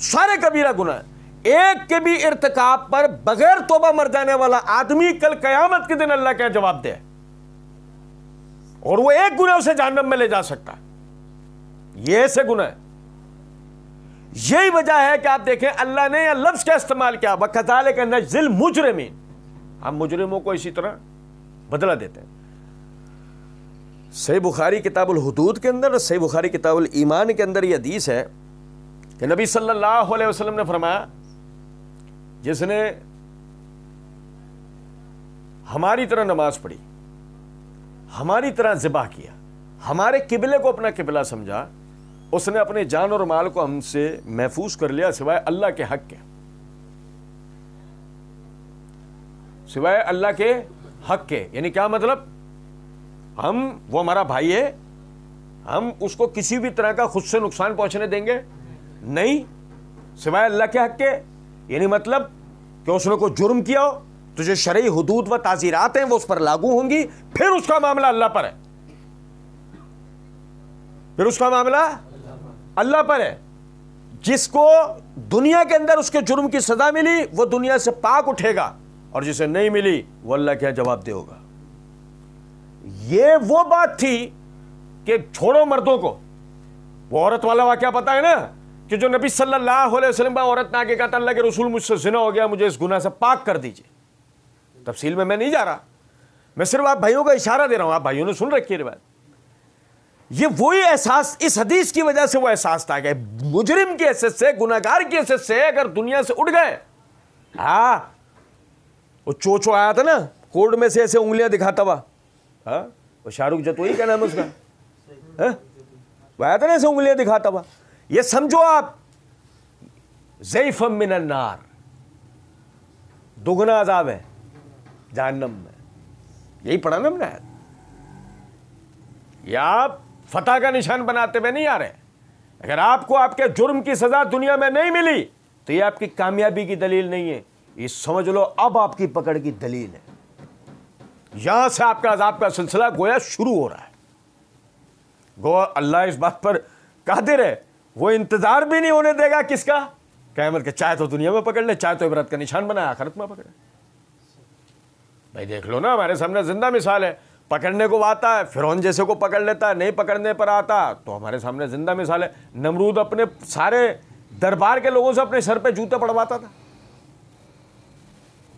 سارے کبیرہ گناہ ہیں۔ ایک کے بھی ارتکاب پر بغیر توبہ مر جانے والا آدمی کل قیامت کے دن اللہ کا جواب دے، اور وہ ایک گناہ اسے جہنم میں لے جا سکتا ہے، یہ ایسے گناہ ہے۔ یہی وجہ ہے کہ آپ دیکھیں اللہ نے یہ لفظ کیا استعمال کیا، وَكَذَلِكَ نَجْزِي الْمُجْرِمِينَ، ہم مجرموں کو اسی طرح بدلہ دیتے ہیں۔ صحیح بخاری کتاب الحدود کے اندر، صحیح بخاری کتاب الایمان کے اندر یہ حدیث ہے کہ نبی صلی اللہ علیہ وسلم نے فرمایا، جس نے ہماری طرح نماز پڑھی، ہماری طرح ذبح کیا، ہمارے قبلے کو اپنا قبلہ سمجھا، اس نے اپنے جان اور مال کو ہم سے محفوظ کر لیا سوائے اللہ کے حق کے، سوائے اللہ کے حق کے۔ یعنی کیا مطلب؟ وہ ہمارا بھائی ہے، ہم اس کو کسی بھی طرح کا خود سے نقصان پہنچنے دیں گے نہیں، سوائے اللہ کے حق کے۔ یعنی مطلب کہ اس نے کوئی جرم کیا ہو تو جو شرعی حدود و تعزیرات ہیں وہ اس پر لاگو ہوں گی، پھر اس کا معاملہ اللہ پر ہے، پھر اس کا معاملہ اللہ پر ہے۔ جس کو دنیا کے اندر اس کے جرم کی سزا ملی وہ دنیا سے پاک اٹھے گا، اور جسے نہیں ملی وہ اللہ کیا جواب دے ہوگا۔ یہ وہ بات تھی کہ چھوڑو مردوں کو، وہ عورت والا واقعہ پتا ہے نا، کہ جو نبی صلی اللہ علیہ وسلم عورت نے آگے کہا تھا اللہ کے رسول مجھ سے زنا ہو گیا، مجھے اس گناہ سے پاک کر دیجئے۔ تفصیل میں نہیں جا رہا، میں صرف آپ بھائیوں کا اشارہ دے رہا ہوں، آپ بھائیوں نے سن رکھی ہے روایت۔ یہ وہی احساس اس حدیث کی وجہ سے وہ احساس تھا کہ مجرم کی حیثیت سے، گناہگار کی حیثیت سے اگر دنیا سے اٹھ گئے، ہاں وہ چوچو آیا تھا نا کورٹ میں سے ایسے انگلیاں دکھاتا ہوا، ہاں وہ شاہ رخ جتوئی کیا نام ہے اس کا، وہ آیا تھا نا ایسے انگلیاں دکھاتا ہوا۔ یہ سمجھو آپ ضیفا من النار، دگنا عذاب ہے جہنم میں، یہی پڑھا نا ہم نے۔ یہ آپ فتح کا نشان بناتے ہوئے نہیں آ رہے، اگر آپ کو آپ کے جرم کی سزا دنیا میں نہیں ملی تو یہ آپ کی کامیابی کی دلیل نہیں ہے، یہ سمجھ لو اب آپ کی پکڑ کی دلیل ہے۔ یہاں سے آپ کا عذاب کا سلسلہ گویا شروع ہو رہا ہے۔ گویا اللہ اس بات پر قادر ہے, وہ انتظار بھی نہیں ہونے دے گا کس کا, قیامت کے. چاہے تو دنیا میں پکڑ لے, چاہے تو عبرت کا نشان بنائے آخرت میں پکڑے. بھائی دیکھ لو نا, ہمارے سامنے زندہ مثال ہے. پکڑنے کو آتا ہے, فرعون جیسے کو پکڑ لیتا ہے, نہیں پکڑنے پر آتا تو ہمارے سامنے زندہ مثال ہے. نمرود اپنے سارے دربار کے لوگوں سے اپنے سر پہ جوتے پڑواتا تھا,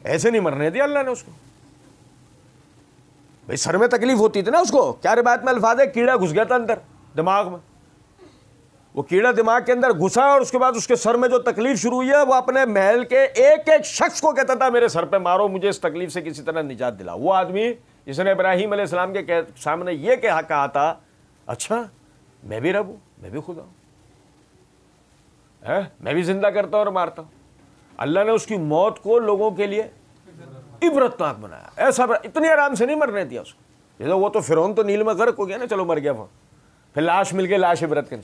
ایسے نہیں مرنے دیا اللہ نے اس کو. بھائی سر میں تکلیف ہوتی تھی نا اس کو. کیا روایت میں الفاظ ہے, کیڑا گھس گیا تھا اندر دماغ میں. وہ کیڑا دماغ کے اندر گھسا اور اس کے بعد اس کے سر میں جو تکلیف شروع ہوئی ہے, وہ اپنے محل کے ایک ایک شخص کو کہتا تھا میرے سر پہ مارو, مجھے اس تکلیف سے کسی طرح نجات دلا. وہ آدمی جس نے ابراہیم علیہ السلام کے سامنے یہ کہا تھا, اچھا میں بھی رب ہوں, میں بھی خدا ہوں, میں بھی زندہ کرتا ہوں اور مارتا ہوں. اللہ نے اس کی موت کو لوگوں کے لیے عبرتناک بنایا. ایسا اتنی آرام سے نہیں مرنے دیا اس کو. جیسے وہ تو فرعون تو نیل میں غرق ہو گیا نا, چلو مر گیا, پھر لاش مل گئی, لاش عبرت کے.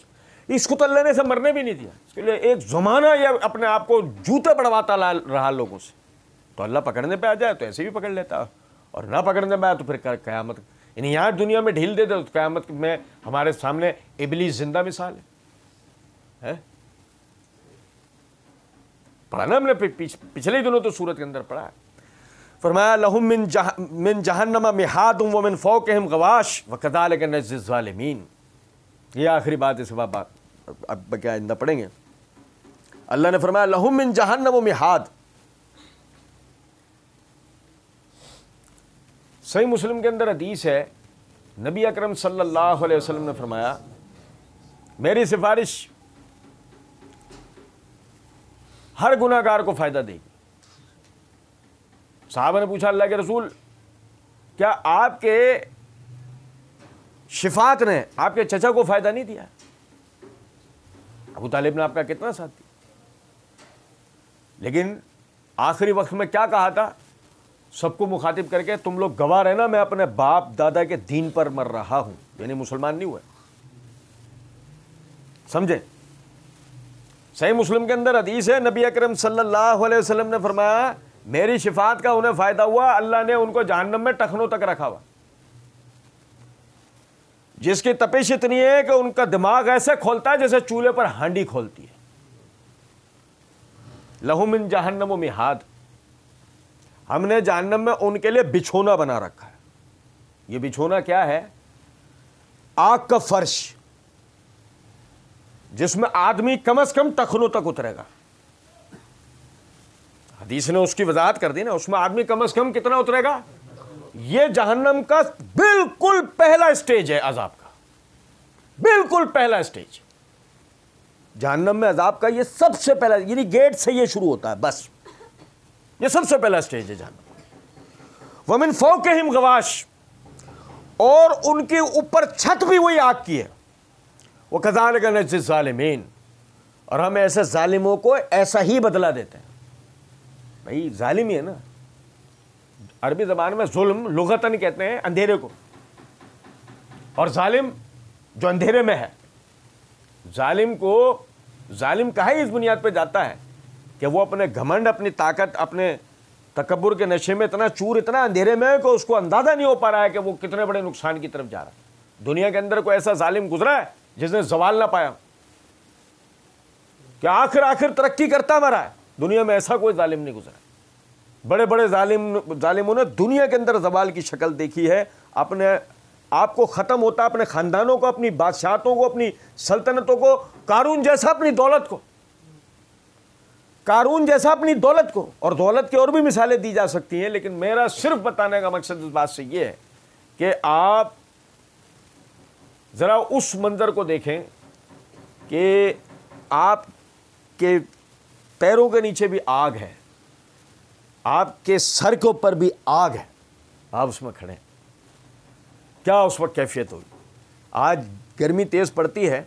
اس کو تو اللہ نے ایسا مرنے بھی نہیں دیا. اس کے لیے ایک زمانہ یہ اپنے آپ کو جوتے پڑواتا رہا لوگوں سے. تو اللہ پکڑنے پہ آ جائے تو ایسے بھی پکڑ لیتا, اور نہ پکڑنے پہ آئے تو پھر قیامت, یعنی یہاں دنیا میں ڈھیل دے دے تو قیامت میں ہمارے سامنے ابلیس زندہ مثال ہے. پڑھا نا ہم نے پچھلے دنوں تو سورت کے اندر پڑھا ہے. فرمایا لہم من جہنم مہاد ومن فوقہم غواش وکذالک نجزی الظالمین. یہ آخری بات اس بات اب کیا آئندہ پڑھیں گے. اللہ نے فرمایا لہم من جہنم مہاد. صحیح مسلم کے اندر حدیث ہے, نبی اکرم صلی اللہ علیہ وسلم نے فرمایا میری سفارش ہر گناہ گار کو فائدہ دے گی. صحابہ نے پوچھا اللہ کے رسول, کیا آپ کے شفاعت نے آپ کے چچا کو فائدہ نہیں دیا؟ ابو طالب نے آپ کا کتنا ساتھ دیا, لیکن آخری وقت میں کیا کہا تھا سب کو مخاطب کر کے, تم لوگ گواہ رہنا میں اپنے باپ دادا کے دین پر مر رہا ہوں, یعنی مسلمان نہیں ہوئے. سمجھے؟ صحیح مسلم کے اندر حدیث ہے, نبی اکرم صلی اللہ علیہ وسلم نے فرمایا میری شفاعت کا انہیں فائدہ ہوا, اللہ نے ان کو جہنم میں ٹخنوں تک رکھا ہوا, جس کی تپش اتنی ہے کہ ان کا دماغ ایسے کھولتا ہے جیسے چولہے پر ہانڈی کھولتی ہے. لہم من جہنم مہاد. ہم نے جہنم میں ان کے لیے بچھونا بنا رکھا ہے. یہ بچھونا کیا ہے؟ آگ کا فرش, جس میں آدمی کم از کم ٹخنوں تک اترے گا. حدیث نے اس کی وضاحت کر دی نا, اس میں آدمی کم از کم کتنا اترے گا. یہ جہنم کا بالکل پہلا اسٹیج ہے عذاب کا, بالکل پہلا اسٹیج جہنم میں عذاب کا. یہ سب سے پہلا, یعنی گیٹ سے یہ شروع ہوتا ہے, بس یہ سب سے پہلا اسٹیج ہے جہنم. ومن فوقہم غواش, اور ان کے اوپر چھت بھی وہی آگ کی ہے. وکذالک نجزی الظالمین, اور ہم ایسے ظالموں کو ایسا ہی بدلہ دیتے ہیں. بھائی ظالم ہی ہے نا, عربی زبان میں ظلم لغتاً کہتے ہیں اندھیرے کو, اور ظالم جو اندھیرے میں ہے. ظالم کو ظالم کہا ہی اس بنیاد پہ جاتا ہے کہ وہ اپنے گھمنڈ, اپنی طاقت, اپنے تکبر کے نشے میں اتنا چور, اتنا اندھیرے میں ہے کہ اس کو اندازہ نہیں ہو پا رہا ہے کہ وہ کتنے بڑے نقصان کی طرف جا رہا ہے. دنیا کے اندر کوئی ایسا ظالم گزرا ہے جس نے زوال نہ پایا, کہ آخر ترقی کرتا مرا ہے؟ دنیا میں ایسا کوئی ظالم نہیں گزرا. بڑے بڑے ظالموں نے دنیا کے اندر زوال کی شکل دیکھی ہے. اپنے آپ کو ختم ہوتا, اپنے خاندانوں کو, اپنی بادشاہتوں کو, اپنی سلطنتوں کو, قارون جیسا اپنی دولت کو, قارون جیسا اپنی دولت کو. اور دولت کی اور بھی مثالیں دی جا سکتی ہیں, لیکن میرا صرف بتانے کا مقصد اس بات سے یہ ہے کہ آپ ذرا اس منظر کو دیکھیں کہ آپ کے پیروں کے نیچے بھی آگ ہے, آپ کے سر کے اوپر بھی آگ ہے, آپ اس میں کھڑے ہیں, کیا اس وقت کیفیت ہوگی. آج گرمی تیز پڑتی ہے,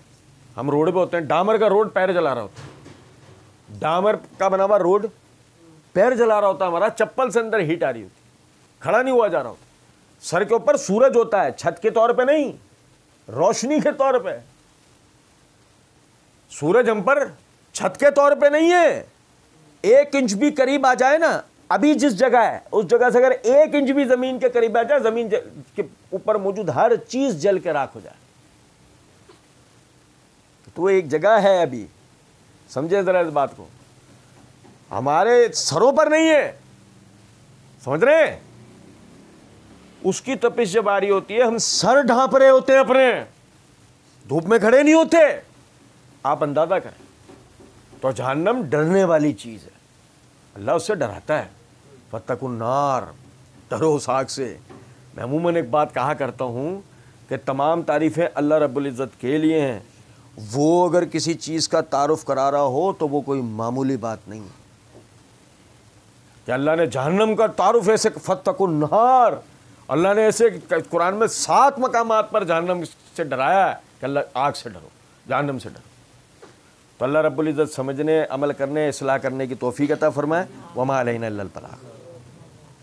ہم روڈ پہ ہوتے ہیں, ڈامر کا روڈ پیر جلا رہا ہوتا ہے, ڈامر کا بنا ہوا روڈ پیر جلا رہا ہوتا ہے ہمارا, چپل سے اندر ہیٹ آ رہی ہوتی, کھڑا نہیں ہوا جا رہا ہوتا. سر کے اوپر سورج ہوتا ہے, چھت کے طور پہ نہیں, روشنی کے طور پہ. سورج ہم پر چھت کے طور پہ نہیں ہے. 1 انچ بھی قریب آ جائے نا, ابھی جس جگہ ہے اس جگہ سے اگر 1 انچ بھی زمین کے قریب آ جائے, زمین کے اوپر موجود ہر چیز جل کے راکھ ہو جائے. تو وہ ایک جگہ ہے ابھی، سمجھے ذرا اس بات کو، ہمارے سروں پر نہیں ہے، سمجھ رہے ہیں؟ اس کی تپش جب آ رہی ہوتی ہے ہم سر ڈھانپ رہے ہوتے ہیں، اپنے دھوپ میں کھڑے نہیں ہوتے، آپ اندازہ کریں۔ تو جہنم ڈرنے والی چیز ہے، اللہ اس سے ڈراتا ہے، فاتقوا النار، ڈرو اس آگ سے۔ میں عموماً ایک بات کہا کرتا ہوں کہ تمام تعریفیں اللہ رب العزت کے لیے ہیں، وہ اگر کسی چیز کا تعارف کرا رہا ہو تو وہ کوئی معمولی بات نہیں ہے کہ اللہ نے جہنم کا تعارف ایسے، فاتقوا النار، اللہ نے ایسے قرآن میں 7 مقامات پر جہنم سے ڈرایا ہے کہ اللہ آگ سے ڈرو، جہنم سے ڈرو۔ تو اللہ رب العزت سمجھنے، عمل کرنے، اصلاح کرنے کی توفیق عطا فرمائے۔ وما علینا الا البلاغ۔